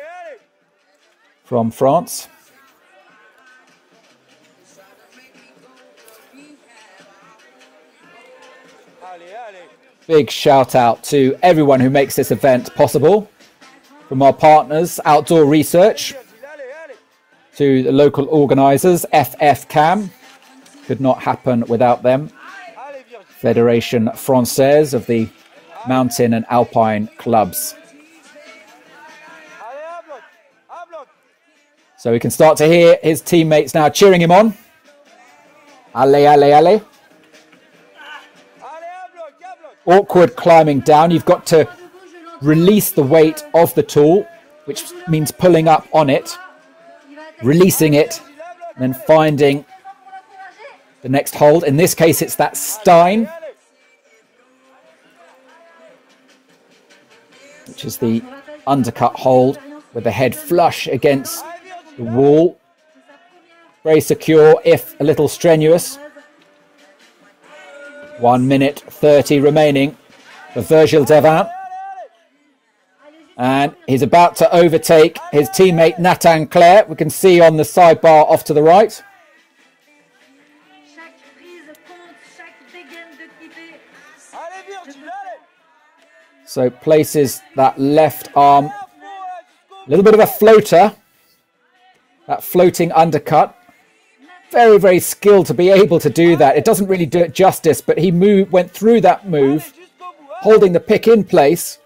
from France. Big shout out to everyone who makes this event possible. From our partners, Outdoor Research, to the local organisers, FFCAM. Could not happen without them. Fédération française of the mountain and alpine clubs. So we can start to hear his teammates now cheering him on. Allez, allez, allez. Awkward climbing down. You've got to release the weight of the tool, which means pulling up on it, releasing it, and then finding the next hold. In this case, it's that Stein, which is the undercut hold with the head flush against the wall. Very secure, if a little strenuous. 1 minute 30 remaining for Virgile Devin. And he's about to overtake his teammate Nathan Claire. We can see on the sidebar off to the right. So places that left arm, a little bit of a floater, that floating undercut, very, very skilled to be able to do that. It doesn't really do it justice, but he went through that move, holding the pick in place.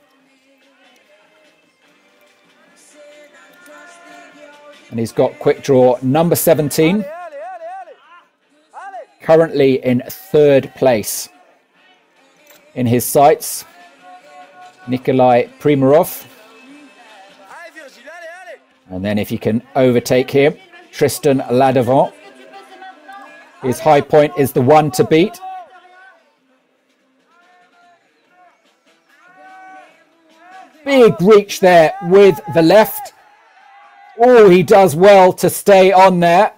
And he's got quick draw number 17. Currently in 3rd place in his sights. Nikolai Primarov. And then if you can overtake him, Tristan Ladevant. His high point is the one to beat. Big reach there with the left. Oh, he does well to stay on there.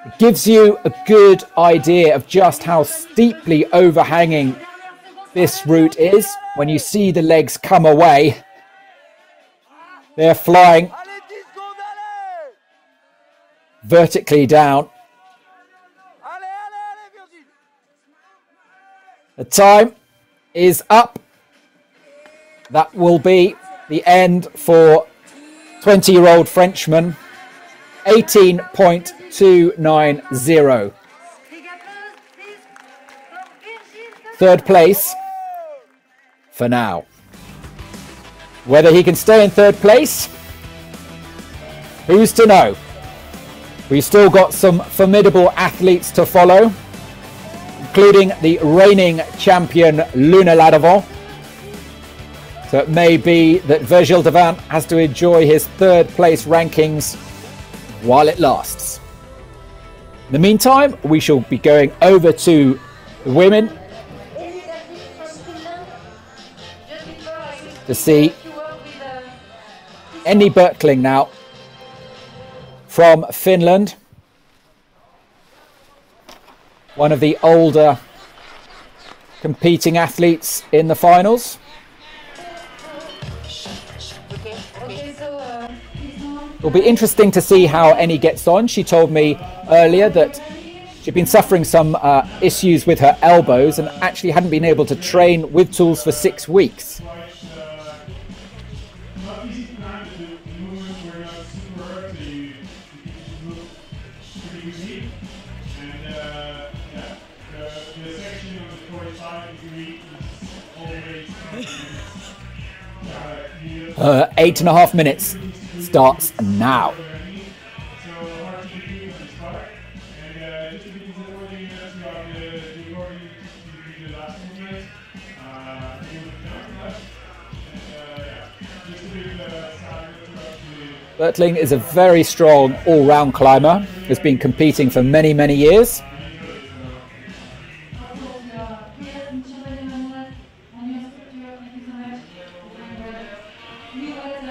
It gives you a good idea of just how steeply overhanging this route is. When you see the legs come away, they're flying vertically down. The time is up. That will be the end for 20-year-old Frenchman. 18.290. 3rd place for now. Whether he can stay in 3rd place, who's to know? We've still got some formidable athletes to follow, including the reigning champion Luna Ladevant. So it may be that Virgil Devant has to enjoy his 3rd place rankings while it lasts. In the meantime, we shall be going over to the women to see Enni Berkling now from Finland. One of the older competing athletes in the finals. It'll be interesting to see how Enni gets on. She told me earlier that she'd been suffering some issues with her elbows and actually hadn't been able to train with tools for 6 weeks. Her 8.5 minutes starts now. Berkling is a very strong all-round climber, has been competing for many, many years.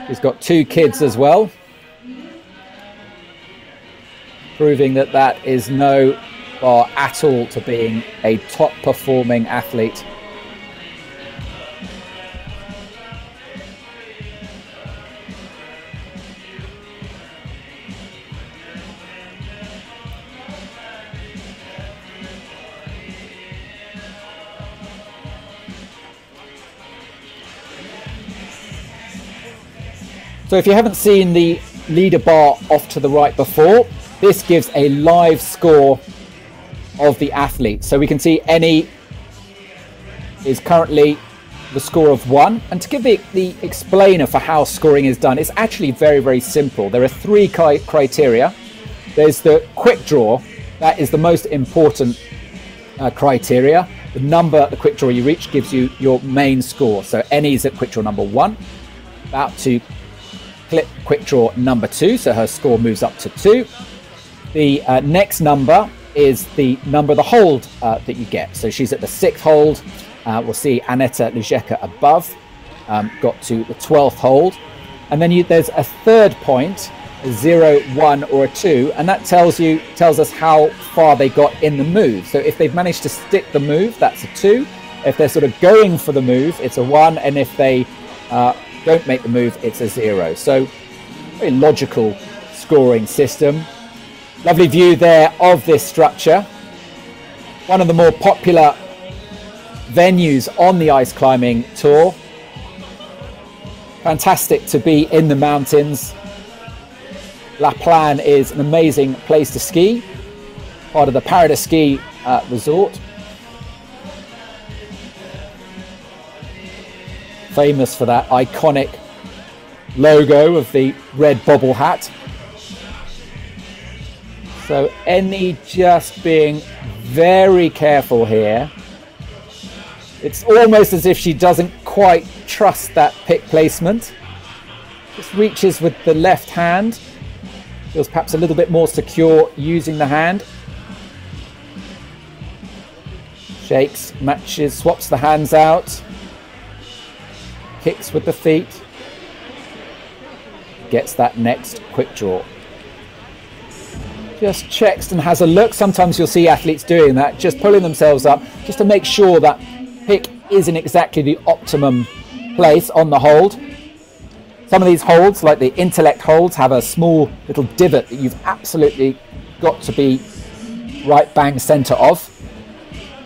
He's got 2 kids as well, proving that that is no bar at all to being a top performing athlete. So if you haven't seen the leader bar off to the right before, this gives a live score of the athlete. So we can see Enni is currently the score of 1. And to give the explainer for how scoring is done, it's actually very, very simple. There are 3 criteria. There's the quick draw. That is the most important criteria. The quick draw you reach gives you your main score. So Enni is at quick draw number 1, about to clip quick draw number 2, so her score moves up to 2. The next number is the number of the hold that you get. So she's at the 6th hold. We'll see Aneta Lujeka above, got to the 12th hold. And then there's a 3rd point, a 0, 1 or a 2, and that tells us how far they got in the move. So if they've managed to stick the move, that's a 2. If they're sort of going for the move, it's a 1, and if they don't make the move, it's a 0. So very logical scoring system. Lovely view there of this structure. One of the more popular venues on the ice climbing tour. Fantastic to be in the mountains La Plagne is an amazing place to ski, part of the Paradis Ski resort. Famous for that iconic logo of the red bobble hat. So Eni just being very careful here. It's almost as if she doesn't quite trust that pick placement. Just reaches with the left hand. Feels perhaps a little bit more secure using the hand. Shakes, matches, swaps the hands out. Kicks with the feet. Gets that next quick draw. Just checks and has a look. Sometimes you'll see athletes doing that, just pulling themselves up, just to make sure that pick is in exactly the optimum place on the hold. Some of these holds, like the intellect holds, have a small little divot that you've absolutely got to be right bang center of.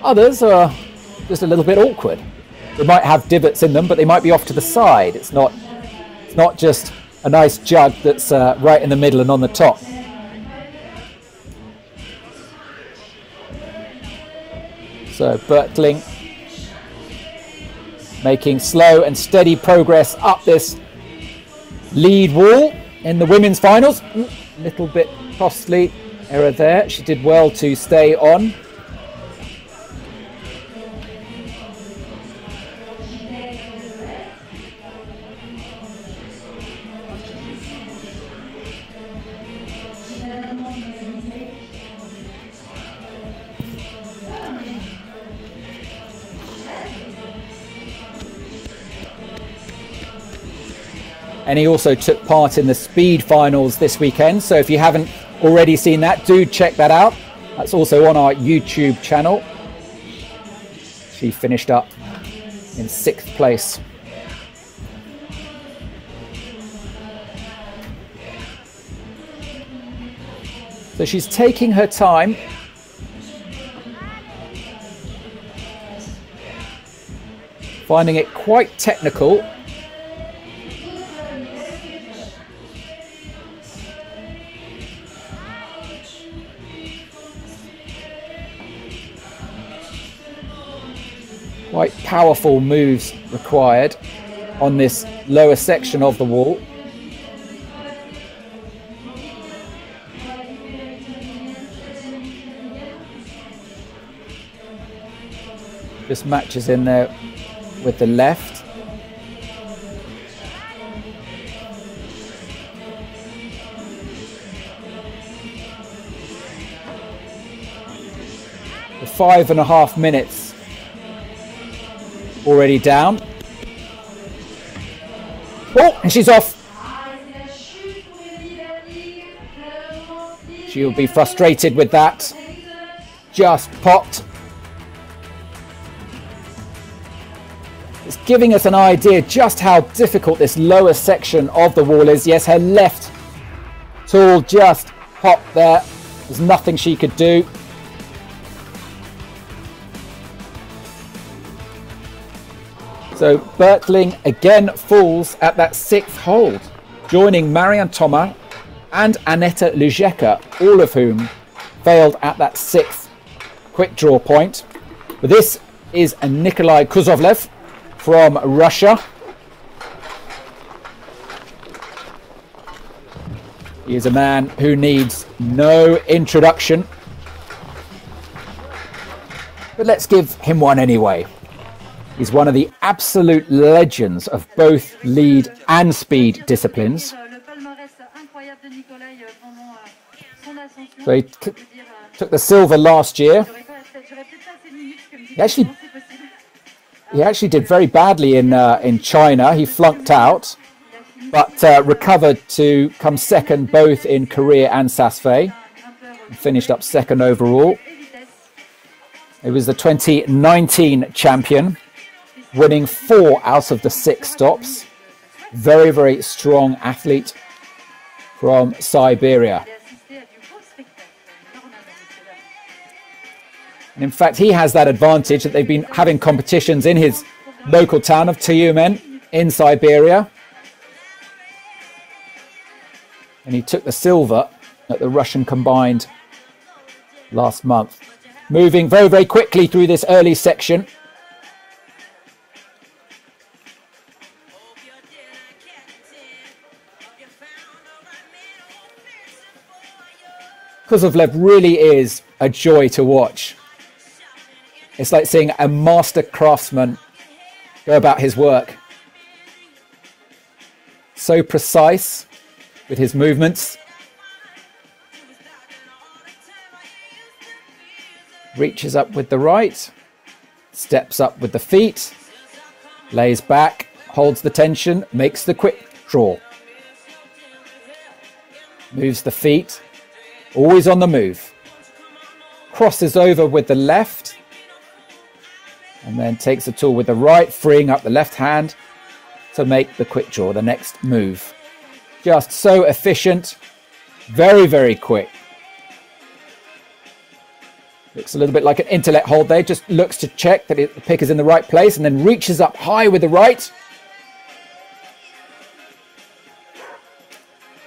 Others are just a little bit awkward. They might have divots in them, but they might be off to the side. It's not just a nice jug that's right in the middle and on the top. So Bertling making slow and steady progress up this lead wall in the women's finals. Ooh, little bit costly error there. She did well to stay on. And he also took part in the speed finals this weekend. So if you haven't already seen that, do check that out. That's also on our YouTube channel. She finished up in 6th place. So she's taking her time. Finding it quite technical. Quite powerful moves required on this lower section of the wall. Just matches in there with the left. The 5.5 minutes already down. Oh, and she's off. She'll be frustrated with that. Just popped. It's giving us an idea just how difficult this lower section of the wall is. Yes, her left tool just popped there. There's nothing she could do. So Bertling again falls at that 6th hold, joining Marianne Thomas and Aneta Lujeka, all of whom failed at that 6th quick draw point. But this is a Nikolai Kuzovlev from Russia. He is a man who needs no introduction. But let's give him one anyway. He's one of the absolute legends of both lead and speed disciplines. So he took the silver last year. He actually did very badly in China. He flunked out, but recovered to come 2nd both in Korea and Sasfei. Finished up 2nd overall. He was the 2019 champion, winning 4 out of the 6 stops. Very, very strong athlete from Siberia. And in fact, he has that advantage that they've been having competitions in his local town of Tyumen in Siberia. And he took the silver at the Russian combined last month. Moving very, very quickly through this early section. Kozlovlev really is a joy to watch. It's like seeing a master craftsman go about his work. So precise with his movements. Reaches up with the right, steps up with the feet, lays back, holds the tension, makes the quick draw. Moves the feet, always on the move. Crosses over with the left, and then takes the tool with the right, freeing up the left hand to make the quick draw, the next move. Just so efficient, very, very quick. Looks a little bit like an intellect hold there, just looks to check that the pick is in the right place and then reaches up high with the right.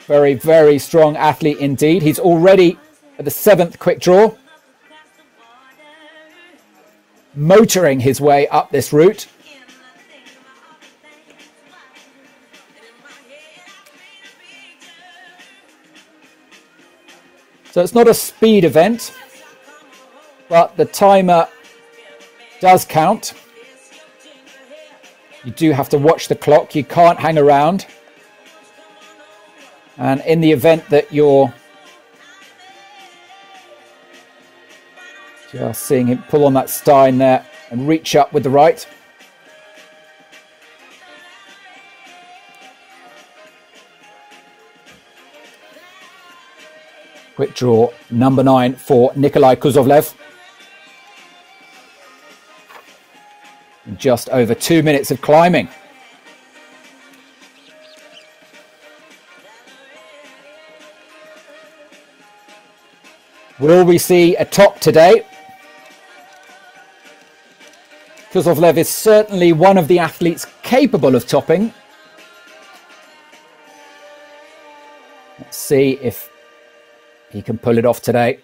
Very, very strong athlete indeed. He's already at the 7th quick draw. Motoring his way up this route. So it's not a speed event, but the timer does count. You do have to watch the clock. You can't hang around. And in the event that you're just seeing him pull on that stein there and reach up with the right. Quick draw number 9 for Nikolai Kozlovlev. Just over 2 minutes of climbing. Will we see a top today? Kozlovlev is certainly one of the athletes capable of topping. Let's see if he can pull it off today.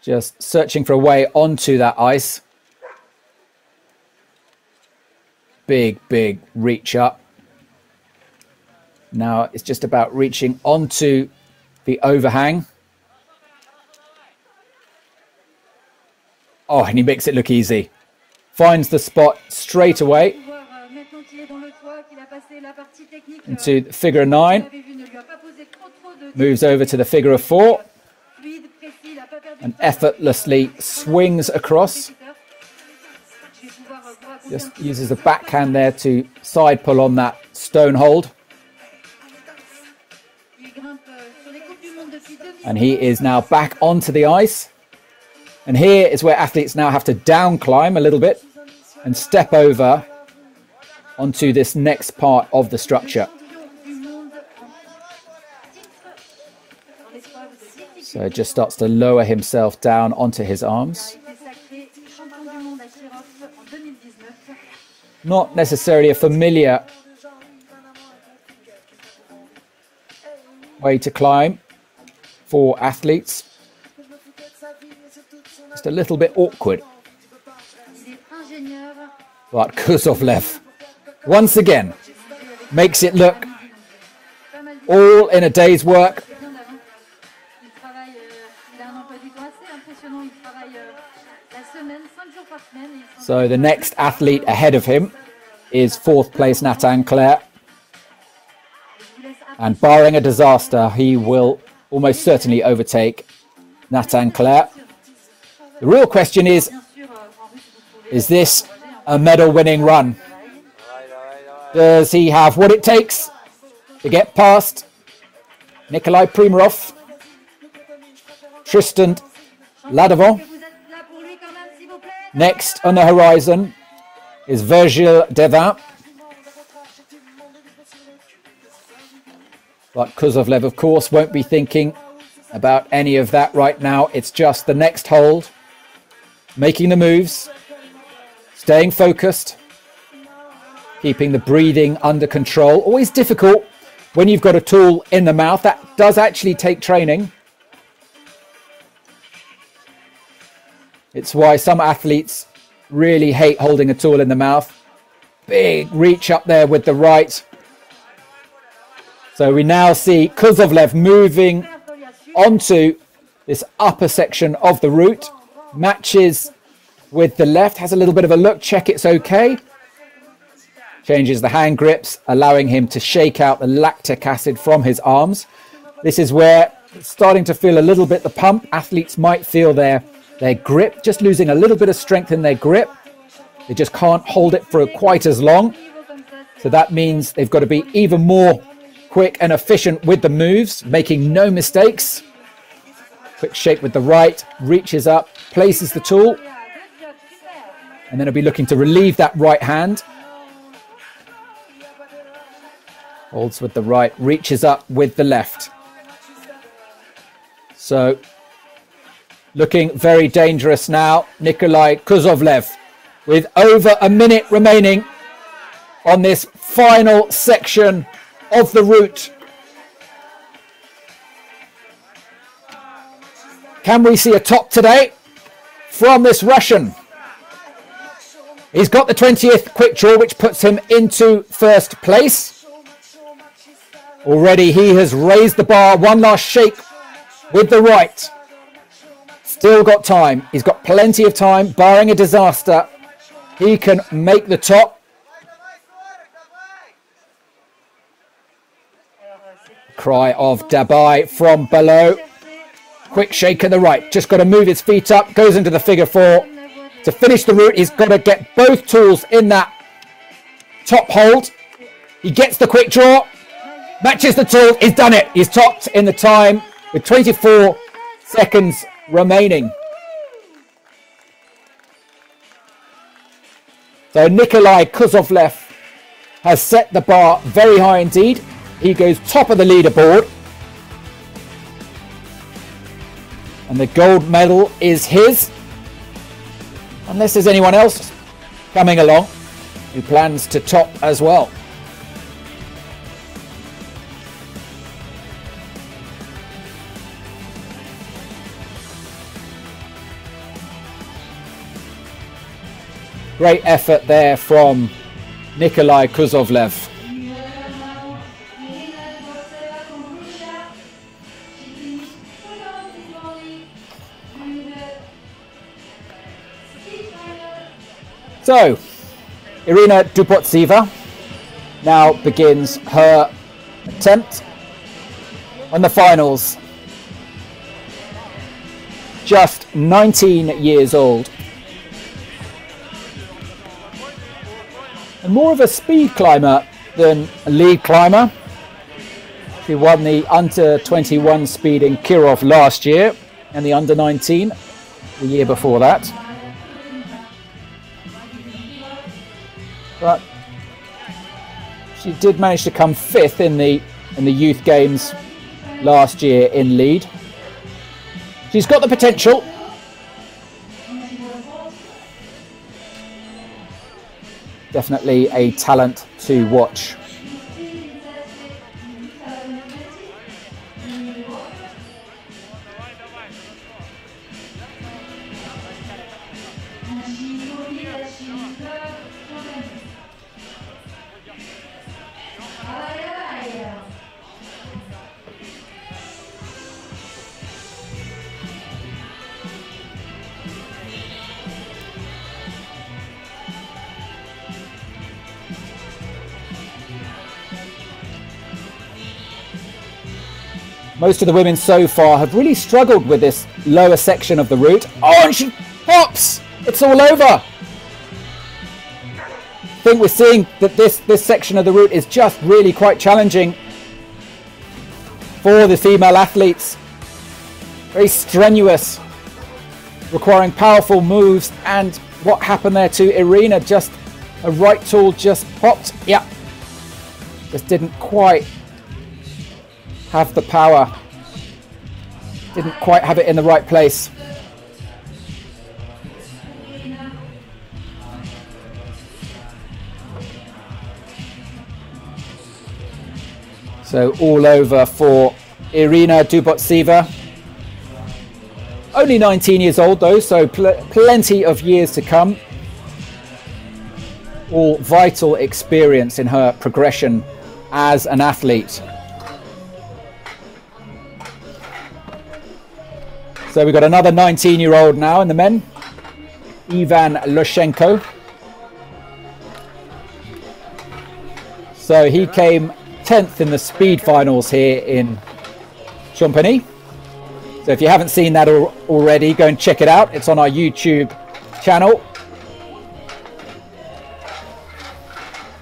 Just searching for a way onto that ice. Big, big reach up. Now it's just about reaching onto the overhang. Oh, and he makes it look easy. Finds the spot straight away. Into figure 9. Moves over to the figure of 4. And effortlessly swings across. Just uses the backhand there to side pull on that stone hold. And he is now back onto the ice. And here is where athletes now have to down climb a little bit and step over onto this next part of the structure. So just starts to lower himself down onto his arms. Not necessarily a familiar way to climb for athletes. Just a little bit awkward. But Kozlovlev, once again, makes it look all in a day's work. So the next athlete ahead of him is 4th place Nathan Clare. And barring a disaster, he will almost certainly overtake Nathan Clare. The real question is this a medal-winning run? Does he have what it takes to get past Nikolai Primarov, Tristan Ladovon? Next on the horizon is Virgil Devin. But Kozlovlev, of course, won't be thinking about any of that right now. It's just the next hold, making the moves, staying focused, keeping the breathing under control. Always difficult when you've got a tool in the mouth, that does actually take training. It's why some athletes really hate holding a tool in the mouth. Big reach up there with the right. So we now see Kozlovlev moving onto this upper section of the route. Matches with the left, has a little bit of a look, check it's okay. Changes the hand grips, allowing him to shake out the lactic acid from his arms. This is where it's starting to feel a little bit the pump. Athletes might feel their grip, just losing a little bit of strength in their grip. They just can't hold it for quite as long. So that means they've got to be even more quick and efficient with the moves, making no mistakes. Quick shake with the right, reaches up, places the tool, and then he'll be looking to relieve that right hand. Holds with the right, reaches up with the left. So, looking very dangerous now, Nikolai Kozlovlev, with over a minute remaining on this final section of the route. Can we see a top today from this Russian? He's got the 20th quick draw, which puts him into first place. Already he has raised the bar. One last shake with the right. Still got time. He's got plenty of time, barring a disaster. He can make the top. Cry of Dabai from below. Quick shake in the right. Just got to move his feet up. Goes into the figure four. To finish the route, he's got to get both tools in that top hold. He gets the quick draw. Matches the tool. He's done it. He's topped in the time with 24 seconds remaining. So Nikolai Kozlovlev has set the bar very high indeed. He goes top of the leaderboard. And the gold medal is his. Unless there's anyone else coming along who plans to top as well. Great effort there from Nikolai Kozlovlev. So, Irina Dubotseva now begins her attempt on the finals. Just 19 years old. And more of a speed climber than a lead climber. She won the under 21 speed in Kirov last year and the under 19 the year before that. But she did manage to come fifth in the youth games last year in lead. She's got the potential. Definitely a talent to watch. Most of the women so far have really struggled with this lower section of the route. Oh, and she pops! It's all over! I think we're seeing that this section of the route is just really quite challenging for the female athletes. Very strenuous, requiring powerful moves. And what happened there to Irina? Just a right tool just popped. Yeah, just didn't quite have the power, didn't quite have it in the right place. So all over for Irina Dubotseva. Only 19 years old though, so plenty of years to come. All vital experience in her progression as an athlete. So we've got another 19-year-old now in the men, Ivan Lushenko. So he came 10th in the speed finals here in Champagny. So if you haven't seen that already, go and check it out. It's on our YouTube channel.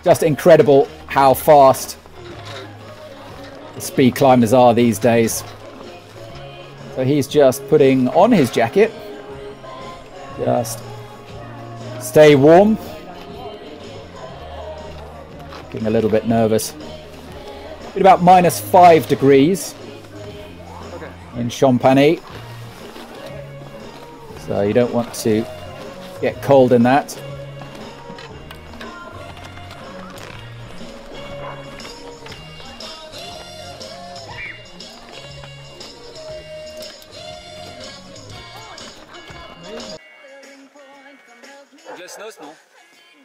Just incredible how fast the speed climbers are these days. So he's just putting on his jacket. Just stay warm. Getting a little bit nervous. It's about -5 degrees in Champagny. So you don't want to get cold in that.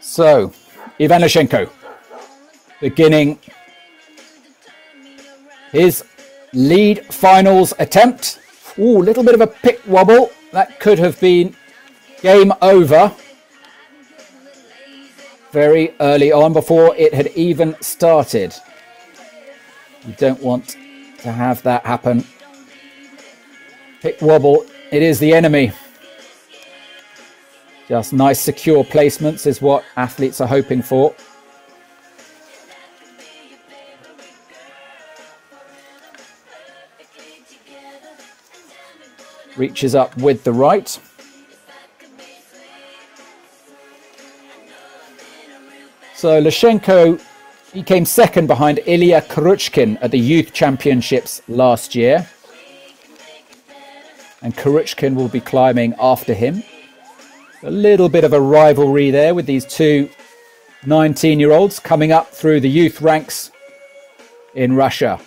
So, Ivan Lushenko beginning his lead finals attempt. Ooh, little bit of a pick wobble. That could have been game over very early on before it had even started. You don't want to have that happen. Pick wobble, it is the enemy. Just nice secure placements is what athletes are hoping for. Reaches up with the right. So Lushenko, he came second behind Ilya Kuruchkin at the Youth Championships last year. And Kuruchkin will be climbing after him. A little bit of a rivalry there with these two 19-year-olds coming up through the youth ranks in Russia.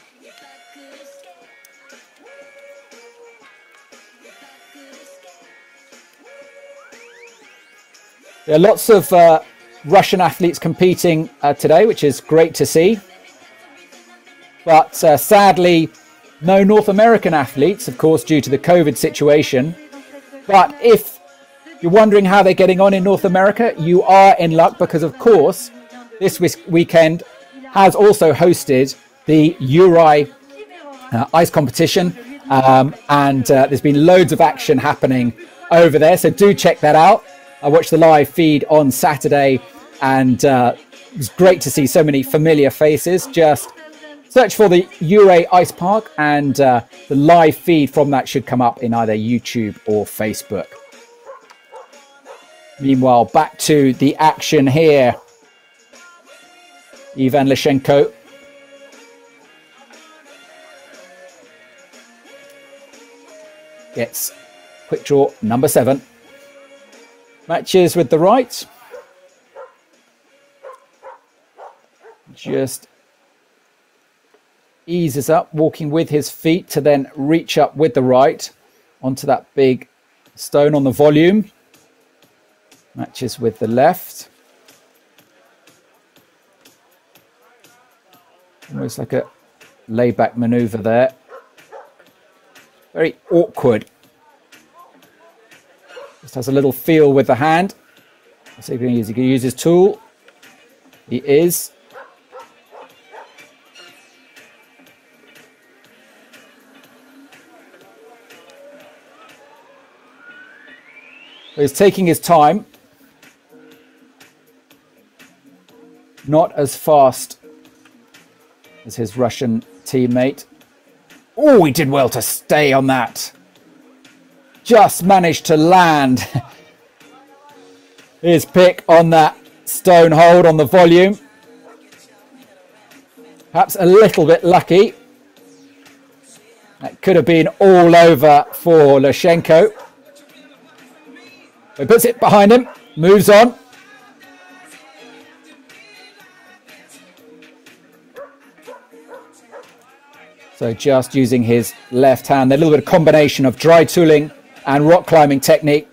There are lots of Russian athletes competing today, which is great to see. But sadly, no North American athletes, of course, due to the COVID situation. But if you're wondering how they're getting on in North America, you are in luck because, of course, this weekend has also hosted the UIAA ice competition. And there's been loads of action happening over there. So do check that out. I watched the live feed on Saturday and it was great to see so many familiar faces. Just search for the UIAA Ice Park and the live feed from that should come up in either YouTube or Facebook. Meanwhile, back to the action here. Ivan Lushenko. Gets quick draw number 7. Matches with the right. Just eases up, walking with his feet to then reach up with the right onto that big stone on the volume. Matches with the left. Almost like a layback maneuver there. Very awkward. Just has a little feel with the hand. Let's see if he can use his tool. He is. He's taking his time. Not as fast as his Russian teammate. Oh, he did well to stay on that. Just managed to land his pick on that stone hold on the volume. Perhaps a little bit lucky. That could have been all over for Lushenko. He puts it behind him, moves on. So just using his left hand, a little bit of combination of dry tooling and rock climbing technique.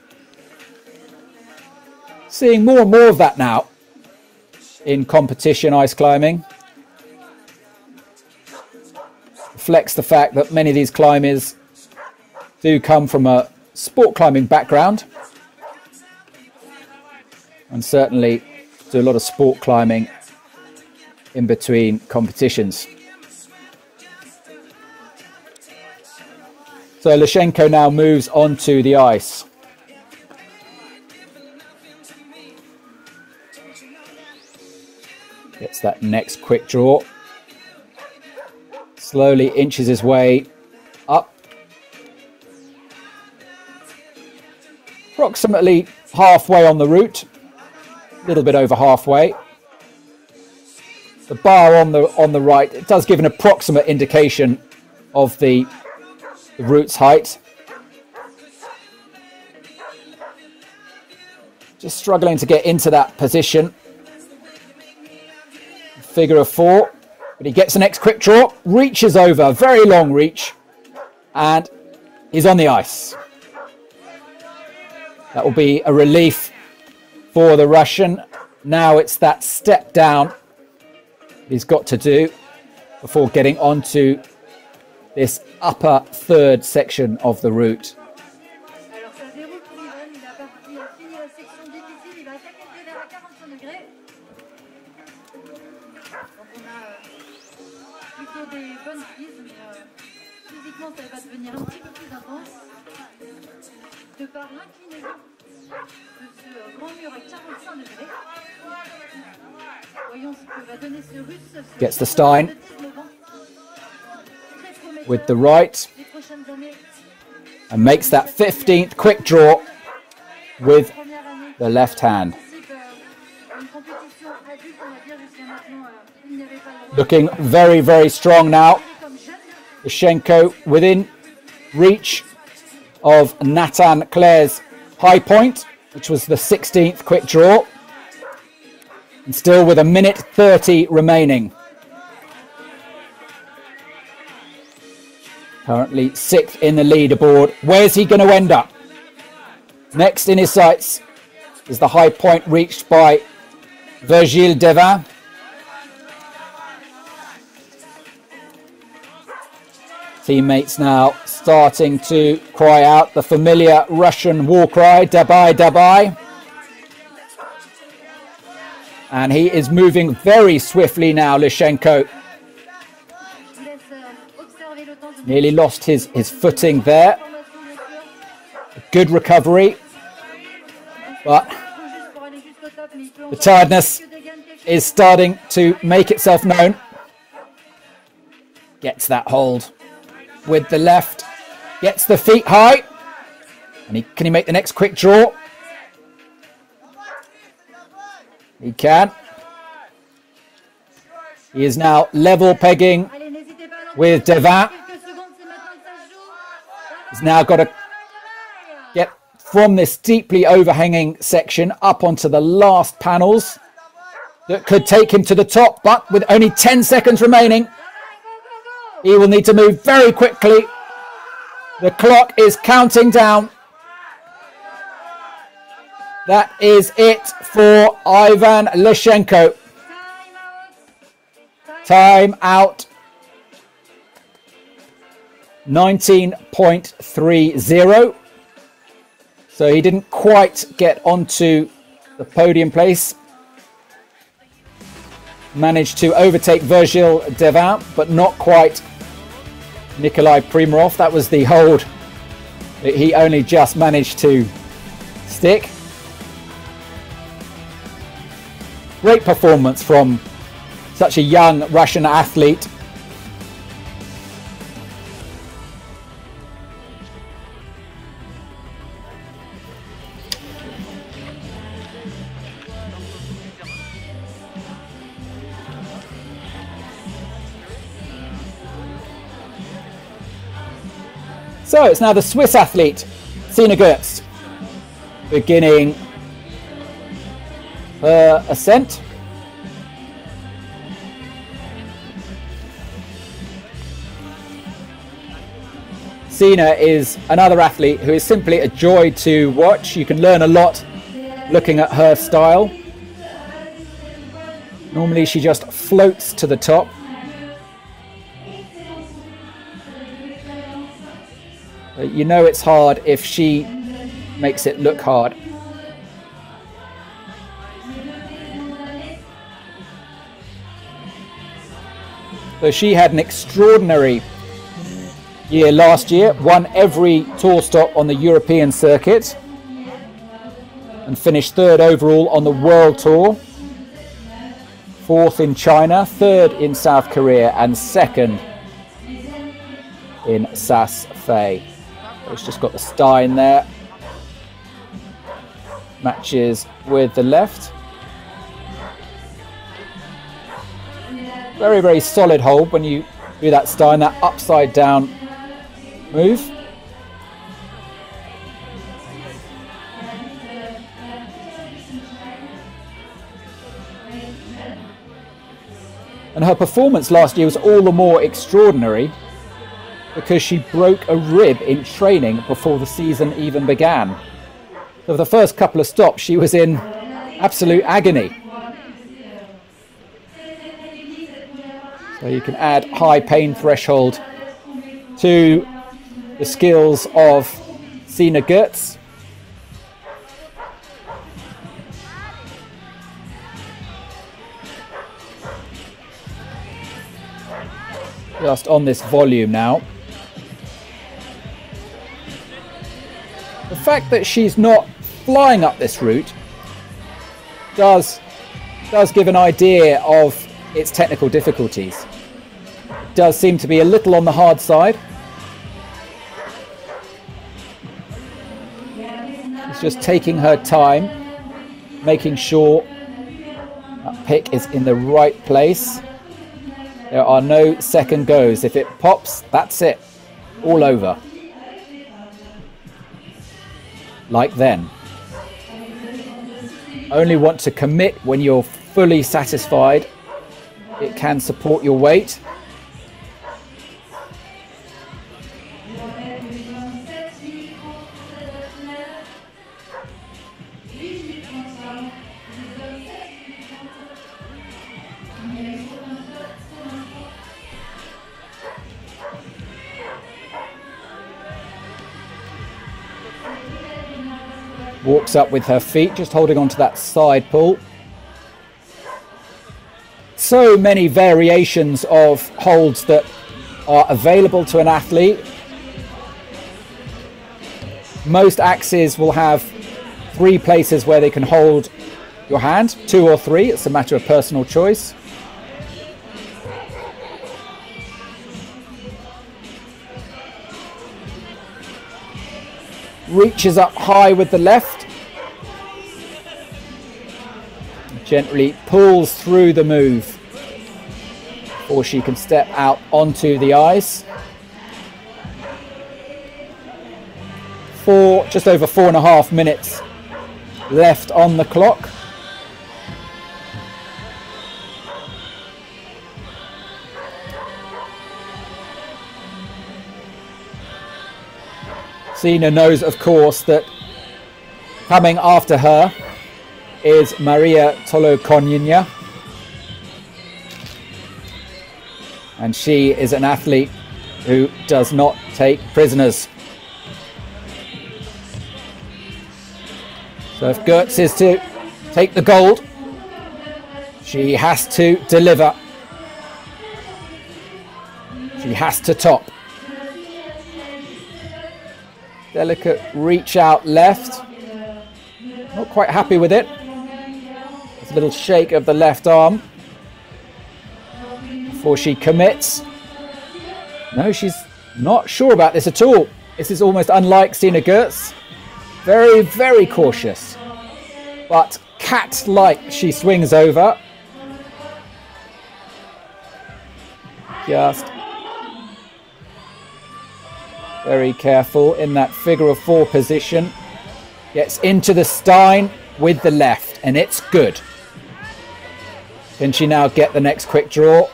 Seeing more and more of that now in competition ice climbing. Reflects the fact that many of these climbers do come from a sport climbing background and certainly do a lot of sport climbing in between competitions. So Lushenko now moves onto the ice. Gets that next quick draw. Slowly inches his way up. Approximately halfway on the route. A little bit over halfway. The bar on the right, it does give an approximate indication of the route's height. Just struggling to get into that position. Figure of four, but he gets the next quick draw, reaches over, very long reach, and he's on the ice. That will be a relief for the Russian. Now it's that step down he's got to do before getting onto this upper third section of the route. Gets the Stein with the right and makes that 15th quick draw with the left hand. Looking very, very strong now. Lushenko within reach of Nathan Clare's high point, which was the 16th quick draw. And still with 1:30 remaining. Currently 6th in the leaderboard. Where's he going to end up? Next in his sights is the high point reached by Virgile Devin. Teammates now starting to cry out the familiar Russian war cry, Dabai, Dabai. And he is moving very swiftly now, Lushenko. Nearly lost his footing there. Good recovery. But the tiredness is starting to make itself known. Gets that hold with the left. Gets the feet high. And can he make the next quick draw? He can. He is now level pegging with Devin. He's now got to get from this steeply overhanging section up onto the last panels that could take him to the top, but with only 10 seconds remaining, he will need to move very quickly. The clock is counting down. That is it for Ivan Lushenko. Time out. 19.30. So he didn't quite get onto the podium place. Managed to overtake Virgile Devin, but not quite Nikolai Primarov. That was the hold that he only just managed to stick. Great performance from such a young Russian athlete. So it's now the Swiss athlete, Sina Gertz, beginning her ascent. Sina is another athlete who is simply a joy to watch. You can learn a lot looking at her style. Normally she just floats to the top. But you know it's hard if she makes it look hard. So she had an extraordinary year last year, won every tour stop on the European circuit and finished third overall on the World Tour, fourth in China, third in South Korea and second in Saas Fei. It's just got the Stein there, matches with the left. Very, very solid hold when you do that Stein, that upside down move. And her performance last year was all the more extraordinary because she broke a rib in training before the season even began. So for the first couple of stops she was in absolute agony. So you can add high pain threshold to the skills of Sina Gertz. Just on this volume now. The fact that she's not flying up this route does give an idea of its technical difficulties. It does seem to be a little on the hard side. She's just taking her time, making sure that pick is in the right place. There are no second goes. If it pops, that's it. All over. Like then. Only want to commit when you're fully satisfied it can support your weight. Walks up with her feet, just holding on to that side pull. So many variations of holds that are available to an athlete. Most axes will have 3 places where they can hold your hand, 2 or 3. It's a matter of personal choice. Reaches up high with the left. Gently pulls through the move before she can step out onto the ice. Just over 4.5 minutes left on the clock. Sina knows, of course, that coming after her is Maria Tolokonyina. And she is an athlete who does not take prisoners. So if Gertz is to take the gold, she has to deliver. She has to top. Delicate reach out left. Not quite happy with it. There's a little shake of the left arm before she commits. No, she's not sure about this at all. This is almost unlike Sina Gertz. Very, very cautious. But cat-like she swings over. Just very careful in that figure of 4 position. Gets into the Stein with the left, and it's good. Can she now get the next quick draw?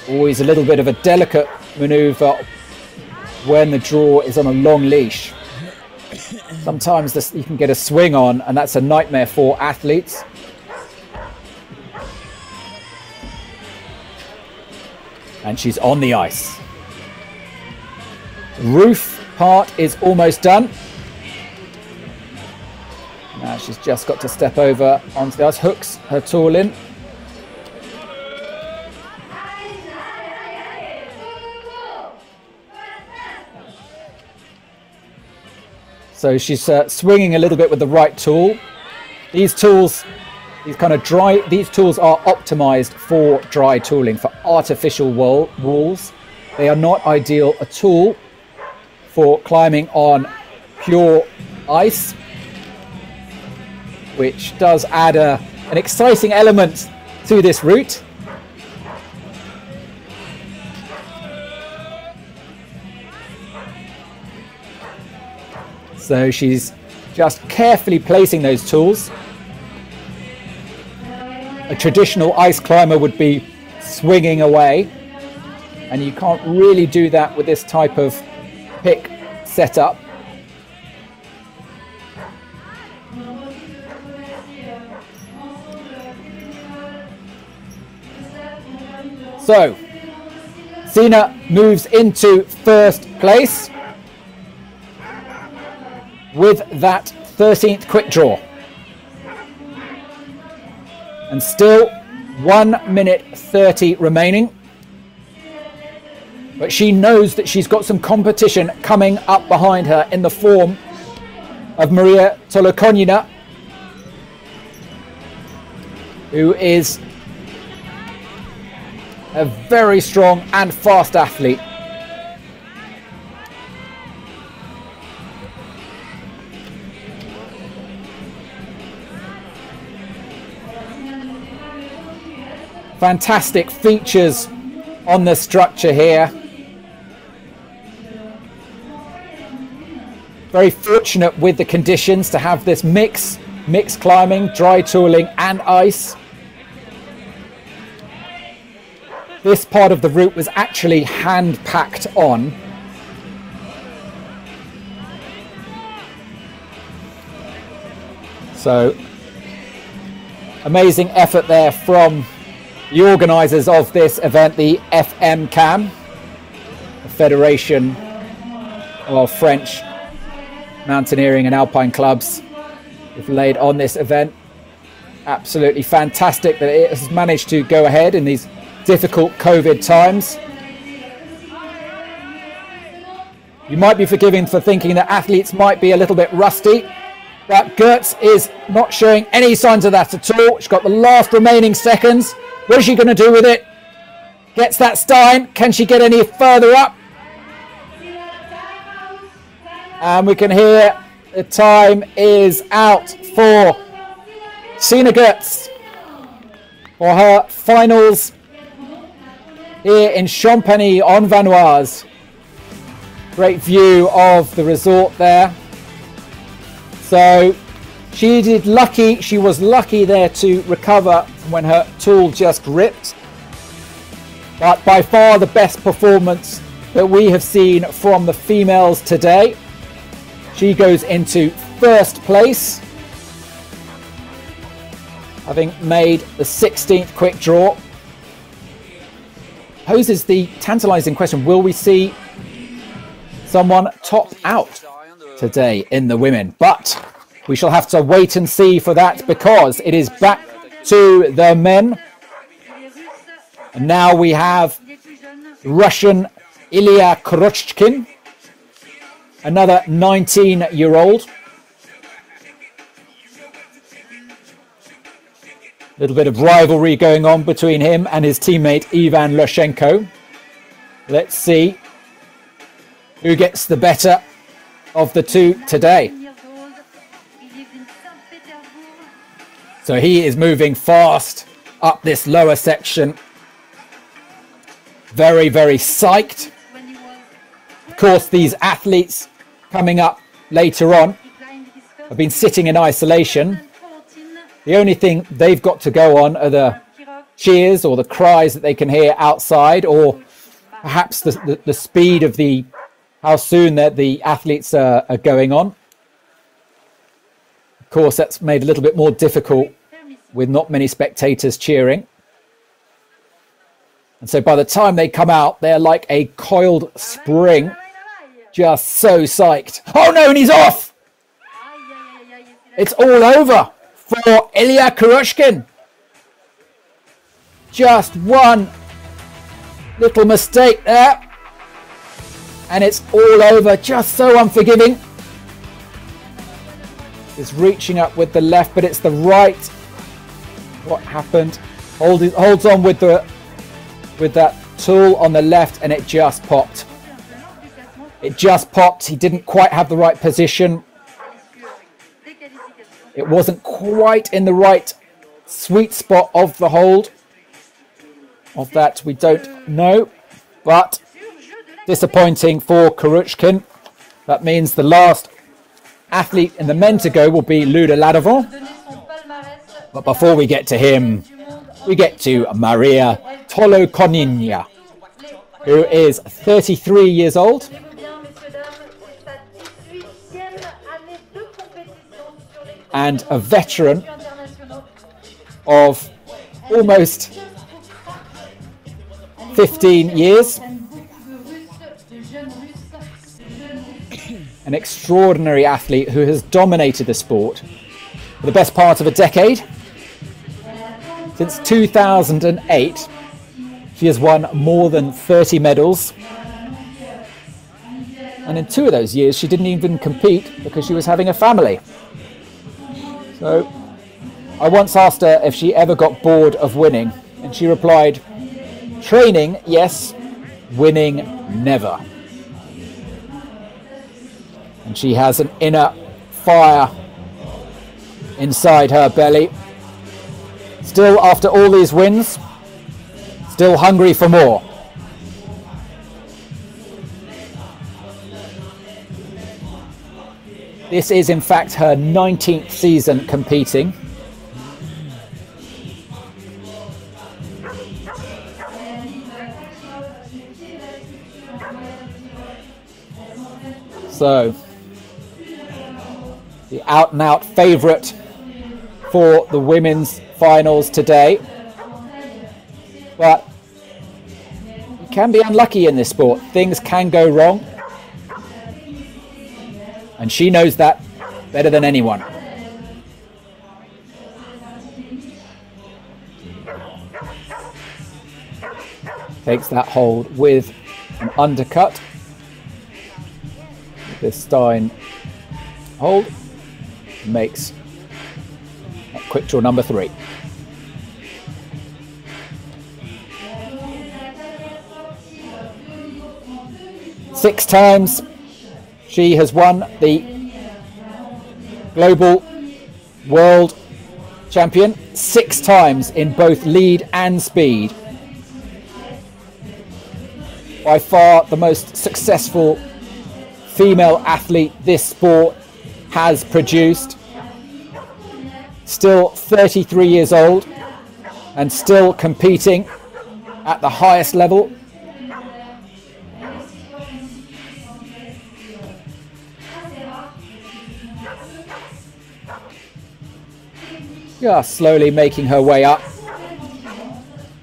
Always a little bit of a delicate maneuver when the draw is on a long leash. Sometimes you can get a swing on, and that's a nightmare for athletes. And she's on the ice. Roof part is almost done. Now she's just got to step over onto the ice, hooks her tool in. So she's swinging a little bit with the right tool. These tools, these tools are optimized for dry tooling, for artificial walls. They are not ideal at all for climbing on pure ice, which does add an exciting element to this route. So she's just carefully placing those tools. A traditional ice climber would be swinging away, and you can't really do that with this type of pick setup. So Sina moves into first place with that 13th quick draw. And still 1 minute 30 remaining. But she knows that she's got some competition coming up behind her in the form of Maria Tolokonina, who is a very strong and fast athlete. Fantastic features on the structure here. Very fortunate with the conditions to have this mix climbing, dry tooling and ice. This part of the route was actually hand packed on. So amazing effort there from the organisers of this event, the FFCAM, the Fédération of French Mountaineering and Alpine Clubs, have laid on this event. Absolutely fantastic that it has managed to go ahead in these difficult COVID times. You might be forgiven for thinking that athletes might be a little bit rusty, but Gertz is not showing any signs of that at all. She's got the last remaining seconds. What is she going to do with it? Gets that Stein. Can she get any further up? And we can hear the time is out for Sina Gertz for her finals here in Champagny-en-Vanoise. Great view of the resort there. So she was lucky there to recover when her tool just ripped. But by far the best performance that we have seen from the females today. She goes into first place, having made the 16th quick draw. Poses the tantalizing question, will we see someone top out today in the women? But we shall have to wait and see for that, because it is back to the men. And now we have Russian Ilya Krochkin, another 19-year-old. A little bit of rivalry going on between him and his teammate Ivan Lushenko. Let's see who gets the better of the two today. So he is moving fast up this lower section. Very, very psyched. Of course, these athletes coming up later on have been sitting in isolation. The only thing they've got to go on are the cheers or the cries that they can hear outside, or perhaps the speed of how soon the athletes are going on. Of course, that's made a little bit more difficult with not many spectators cheering. And so by the time they come out, they're like a coiled spring, just so psyched. Oh no, and he's off! It's all over for Ilya Kurushkin. Just one little mistake there, and it's all over. Just so unforgiving. It's reaching up with the left, but it's the right. What happened? Holds on with that tool on the left, and it just popped. It just popped. He didn't quite have the right position. It wasn't quite in the right sweet spot of the hold. Of that we don't know, but disappointing for Kurushkin. That means the last athlete in the men to go will be Luda Ladovon. But before we get to him, we get to Maria Tolokonina, who is 33 years old. And a veteran of almost 15 years. An extraordinary athlete who has dominated the sport for the best part of a decade. Since 2008, she has won more than 30 medals. And in 2 of those years, she didn't even compete because she was having a family. So I once asked her if she ever got bored of winning, and she replied, "Training, yes. Winning, never." And she has an inner fire inside her belly. Still, after all these wins, still hungry for more. This is in fact her 19th season competing. So, the out-and-out favourite for the women's finals today. But you can be unlucky in this sport. Things can go wrong. And she knows that better than anyone. Takes that hold with an undercut. This Stein hold makes quick draw number 3. Six times she has won the global world champion, 6 times in both lead and speed. By far the most successful female athlete this sport has produced. Still 33 years old and still competing at the highest level. Just slowly making her way up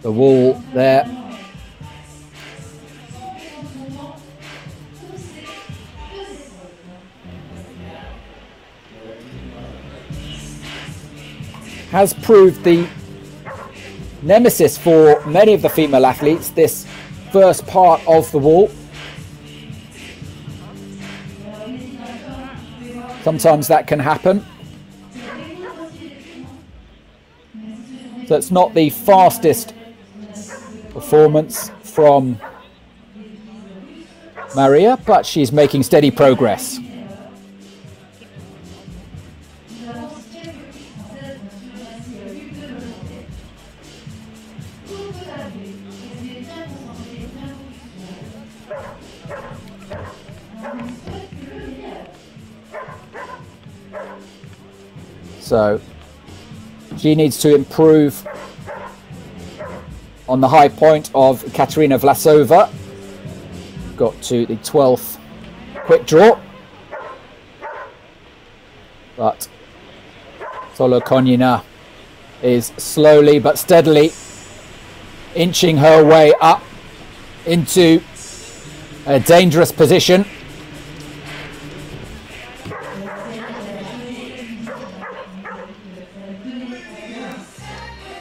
the wall there. Has proved the nemesis for many of the female athletes, this first part of the wall. Sometimes that can happen. So it's not the fastest performance from Maria, but she's making steady progress. So she needs to improve on the high point of Katerina Vlasova, got to the 12th quick draw. But Solokonyina is slowly but steadily inching her way up into a dangerous position.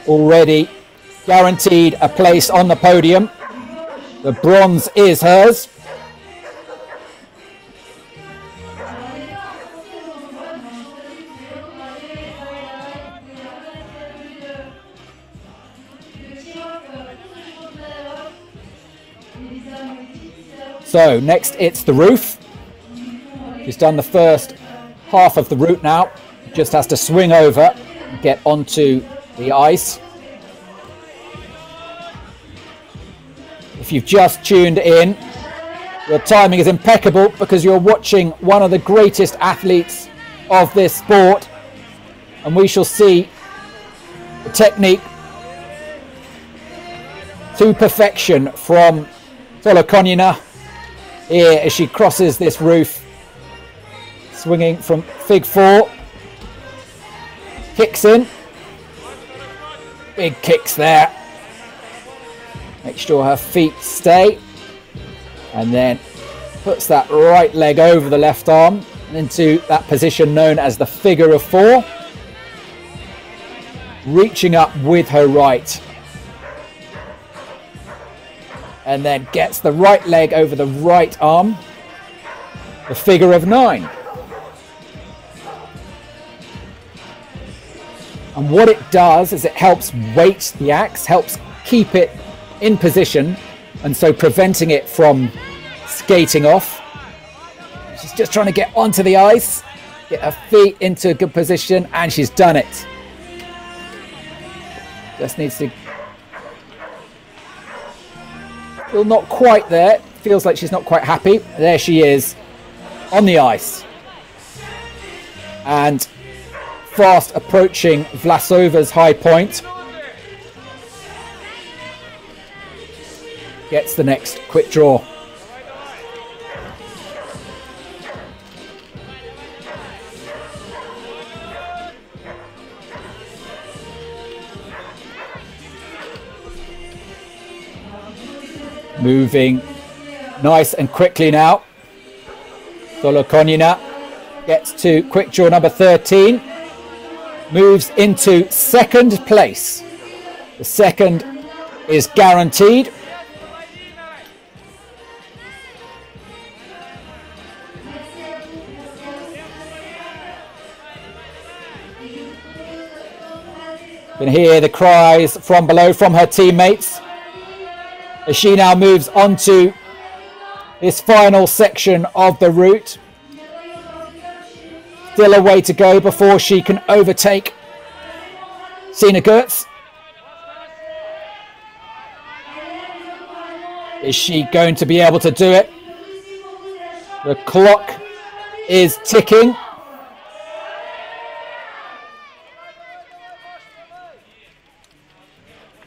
Already guaranteed a place on the podium. The bronze is hers. So next it's the roof. She's done the first half of the route now. Just has to swing over, get onto the ice. If you've just tuned in, your timing is impeccable because you're watching one of the greatest athletes of this sport, and we shall see the technique to perfection from Solokonyina here as she crosses this roof, swinging from fig 4, kicks in, big kicks there. Make sure her feet stay, and then puts that right leg over the left arm into that position known as the figure of 4, reaching up with her right, and then gets the right leg over the right arm, the figure of 9. And what it does is it helps weight the axe, helps keep it in position, and so preventing it from skating off. She's just trying to get onto the ice, get her feet into a good position, and she's done it. Just needs to... Still not quite there. Feels like she's not quite happy. There she is on the ice. And fast approaching Vlasova's high point. Gets the next quick draw. Moving nice and quickly now. Solokonyina gets to quick draw number 13. Moves into second place. The second is guaranteed. You can hear the cries from below from her teammates as she now moves on to this final section of the route. Still a way to go before she can overtake Sina Gertz. Is she going to be able to do it? The clock is ticking.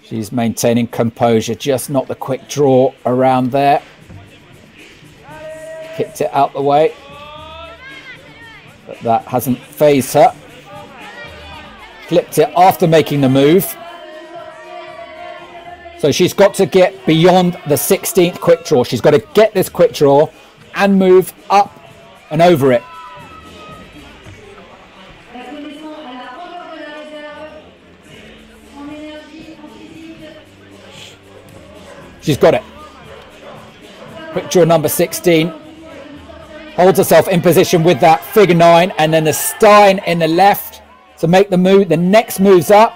She's maintaining composure, just not the quick draw around there. Kicked it out the way. But that hasn't phased her. Flipped it after making the move. So she's got to get beyond the 16th quick draw. She's got to get this quick draw and move up and over it. She's got it. Quick draw number 16. Holds herself in position with that figure 9, and then the Stein in the left to make the move. The next move's up.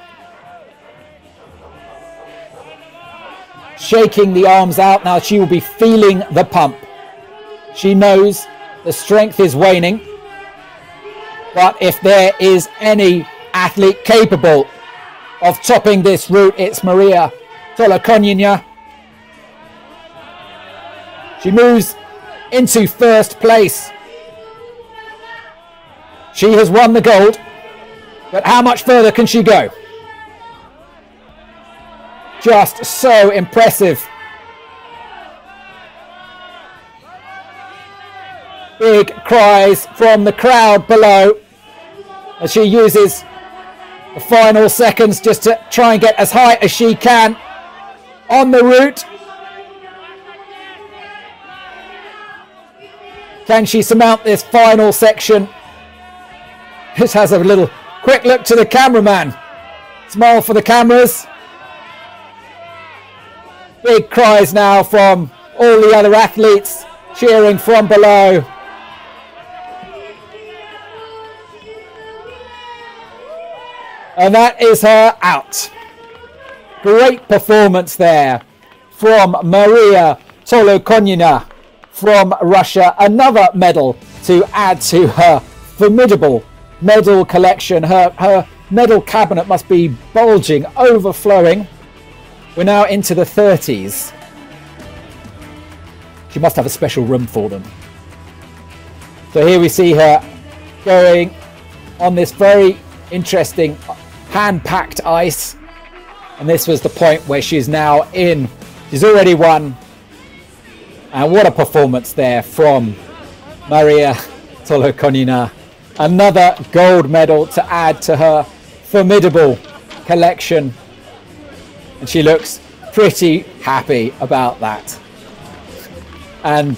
Shaking the arms out. Now she will be feeling the pump. She knows the strength is waning. But if there is any athlete capable of topping this route, it's Maria Solokonyina. She moves into first place. She has won the gold, but how much further can she go? Just so impressive. Big cries from the crowd below as she uses the final seconds just to try and get as high as she can on the route. Can she surmount this final section? Just has a little quick look to the cameraman. Smile for the cameras. Big cries now from all the other athletes cheering from below. And that is her out. Great performance there from Maria Tolokonina from Russia. Another medal to add to her formidable medal collection. Her medal cabinet must be bulging, overflowing. We're now into the 30s. She must have a special room for them. So here we see her going on this very interesting hand-packed ice. And this was the point where she's now in. She's already won. And what a performance there from Maria Tolokonina. Another gold medal to add to her formidable collection. And she looks pretty happy about that. And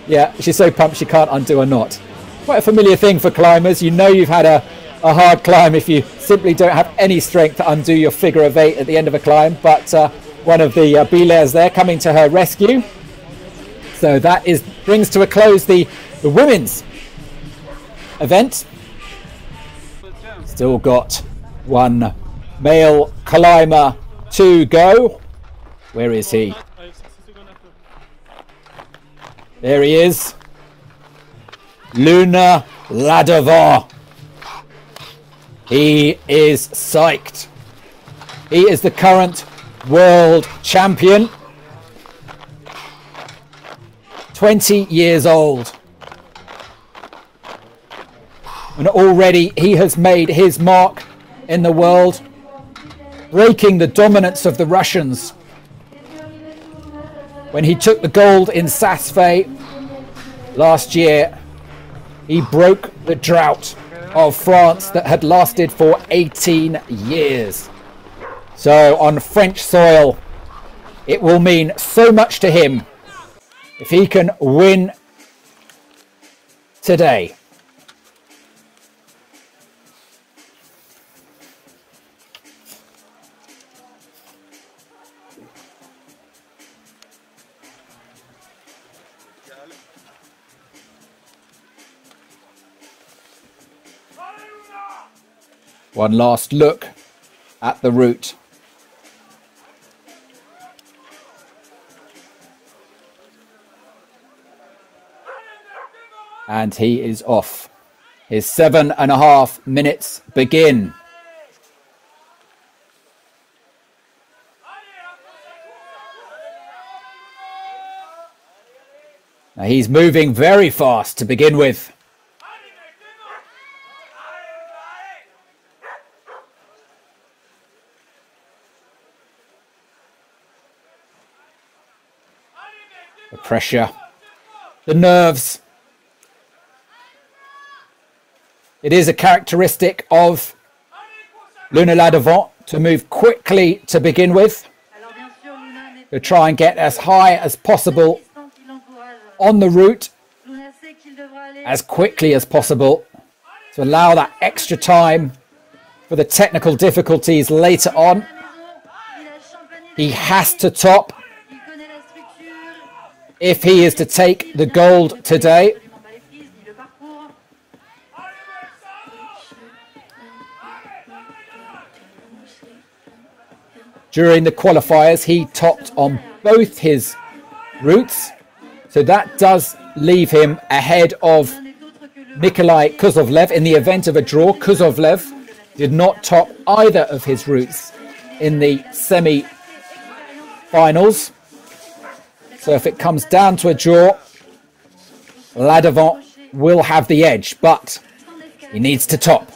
yeah, she's so pumped she can't undo a knot. Quite a familiar thing for climbers. You know you've had a hard climb if you simply don't have any strength to undo your figure of 8 at the end of a climb. But one of the belaires there coming to her rescue. So that brings to a close the women's event. Still got one male climber to go. Where is he? There he is. Luna Ladevant. He is psyched. He is the current world champion. 20 years old. And already he has made his mark in the world, breaking the dominance of the Russians. When he took the gold in Saas-Fee last year, he broke the drought of France that had lasted for 18 years. So on French soil, it will mean so much to him if he can win today. One last look at the route. And he is off. His 7.5 minutes begin. Now he's moving very fast to begin with. The pressure, the nerves. It is a characteristic of Luna Ladevant to move quickly to begin with, to try and get as high as possible on the route, as quickly as possible, to allow that extra time for the technical difficulties later on. He has to top if he is to take the gold today. During the qualifiers, he topped on both his routes. So that does leave him ahead of Nikolai Kuzovlev. In the event of a draw, Kuzovlev did not top either of his routes in the semi-finals. So if it comes down to a draw, Ladevant will have the edge, but he needs to top.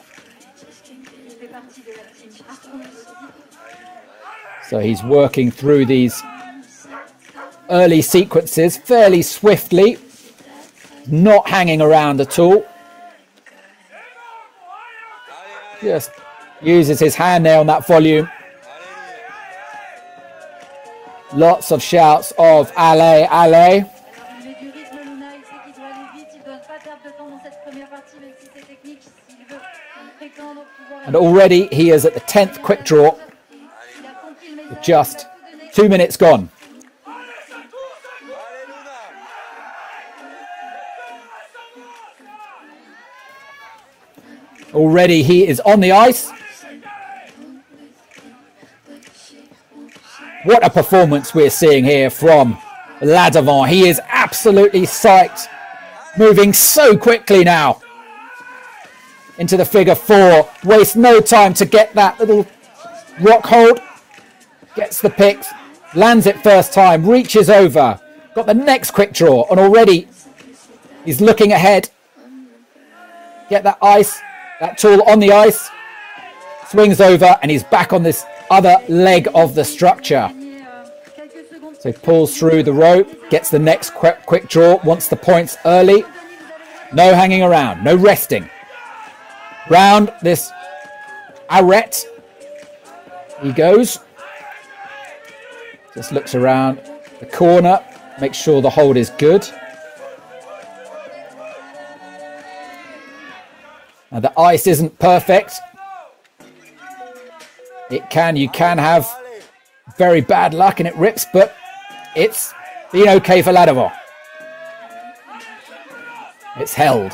So he's working through these early sequences fairly swiftly. not hanging around at all. Just uses his hand there on that volume. Lots of shouts of allez, allez. And already he is at the 10th quick draw. With just 2 minutes gone. Already he is on the ice. What a performance we're seeing here from Ladavant. He is absolutely psyched. Moving so quickly now into the figure 4. Wastes no time to get that little rock hold. Gets the pick. Lands it first time. Reaches over. Got the next quick draw. And already he's looking ahead. Get that ice. That tool on the ice. Swings over and he's back on this other leg of the structure. So he pulls through the rope. Gets the next quick draw. Wants the points early. No hanging around. No resting. Round this arête. He goes. Just looks around the corner. Makes sure the hold is good. Now the ice isn't perfect. You can have very bad luck and it rips, but it's been okay for Ladavant. It's held.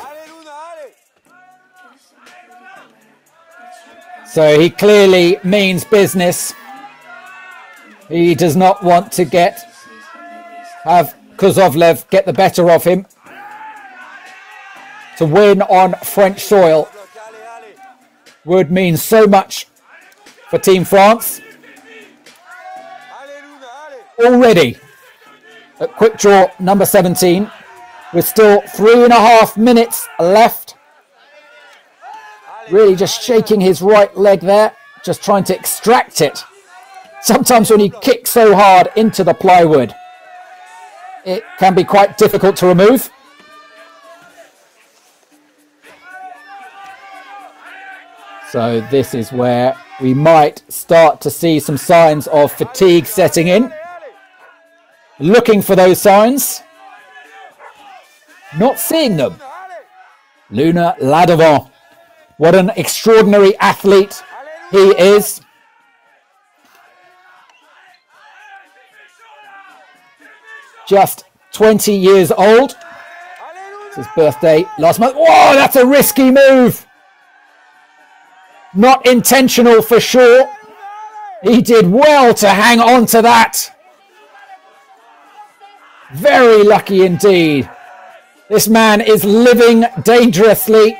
So he clearly means business. He does not want to have Kozlovlev get the better of him. To win on French soil would mean so much for Team France. Already at quick draw number 17, with still 3.5 minutes left. Really just shaking his right leg there, just trying to extract it. Sometimes when he kicks so hard into the plywood, it can be quite difficult to remove. So this is where we might start to see some signs of fatigue setting in. Looking for those signs. Not seeing them. Luna Ladavant. What an extraordinary athlete he is. Just 20 years old. It's his birthday last month. Whoa, that's a risky move. Not intentional for sure. He did well to hang on to that. Very lucky indeed. This man is living dangerously.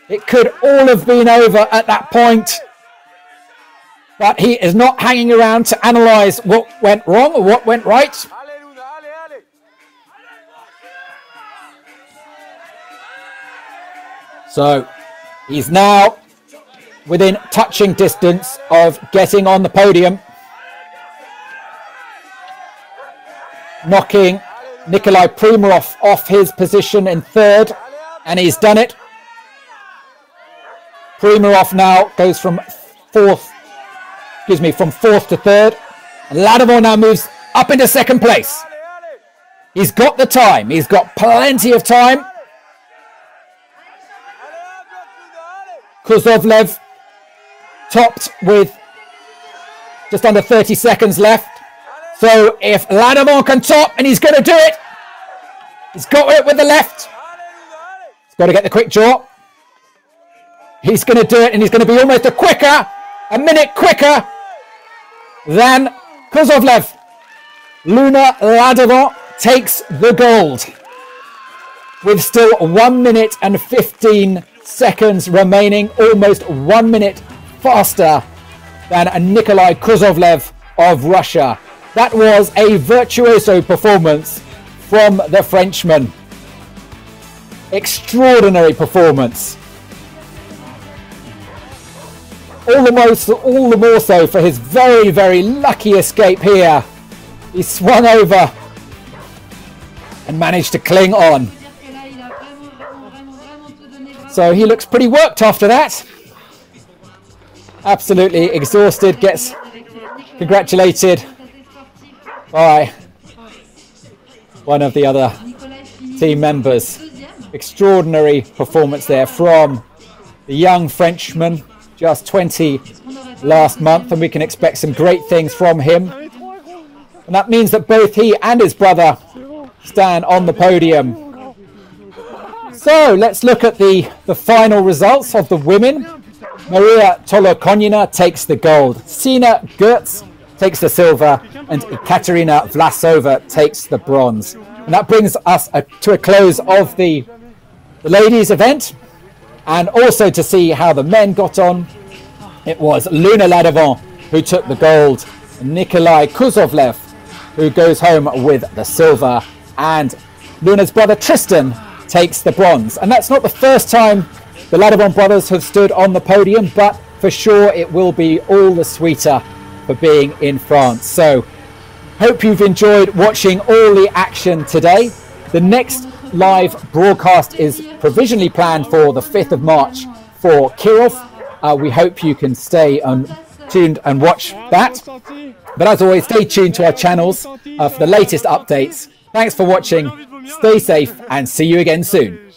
It could all have been over at that point. But he is not hanging around to analyse what went wrong or what went right. So he's now within touching distance of getting on the podium. Knocking Nikolai Primarov off his position in third. And he's done it. Primarov now goes from fourth to third. And Ladavant now moves up into second place. He's got the time. He's got plenty of time. Kozlovlev topped with just under 30 seconds left. So if Ladavant can top, and he's going to do it. He's got it with the left. He's got to get the quick draw. He's going to do it, and he's going to be almost a minute quicker than Kozlovlev. Luna Ladavant takes the gold with still 1 minute and 15 seconds remaining, almost 1 minute faster than Nikolai Kozlovlev of Russia. That was a virtuoso performance from the Frenchman. Extraordinary performance. All the more so for his very, very lucky escape here. He swung over and managed to cling on. So he looks pretty worked after that. Absolutely exhausted, gets congratulated by one of the other team members. Extraordinary performance there from the young Frenchman, just 20 last month, and we can expect some great things from him. And that means that both he and his brother stand on the podium. So let's look at the final results of the women. Maria Tolokonina takes the gold, Sina Gertz takes the silver, and Ekaterina Vlasova takes the bronze. And that brings us to a close of the ladies' event. And also to see how the men got on, it was Luna Ladavant who took the gold, Nikolai Kuzovlev who goes home with the silver, and Luna's brother Tristan takes the bronze. And that's not the first time the Ladavant brothers have stood on the podium, but for sure it will be all the sweeter for being in France. So hope you've enjoyed watching all the action today. The next live broadcast is provisionally planned for the 5th of March for Kirov. We hope you can stay tuned and watch that. But as always, stay tuned to our channels for the latest updates. Thanks for watching, stay safe, and see you again soon.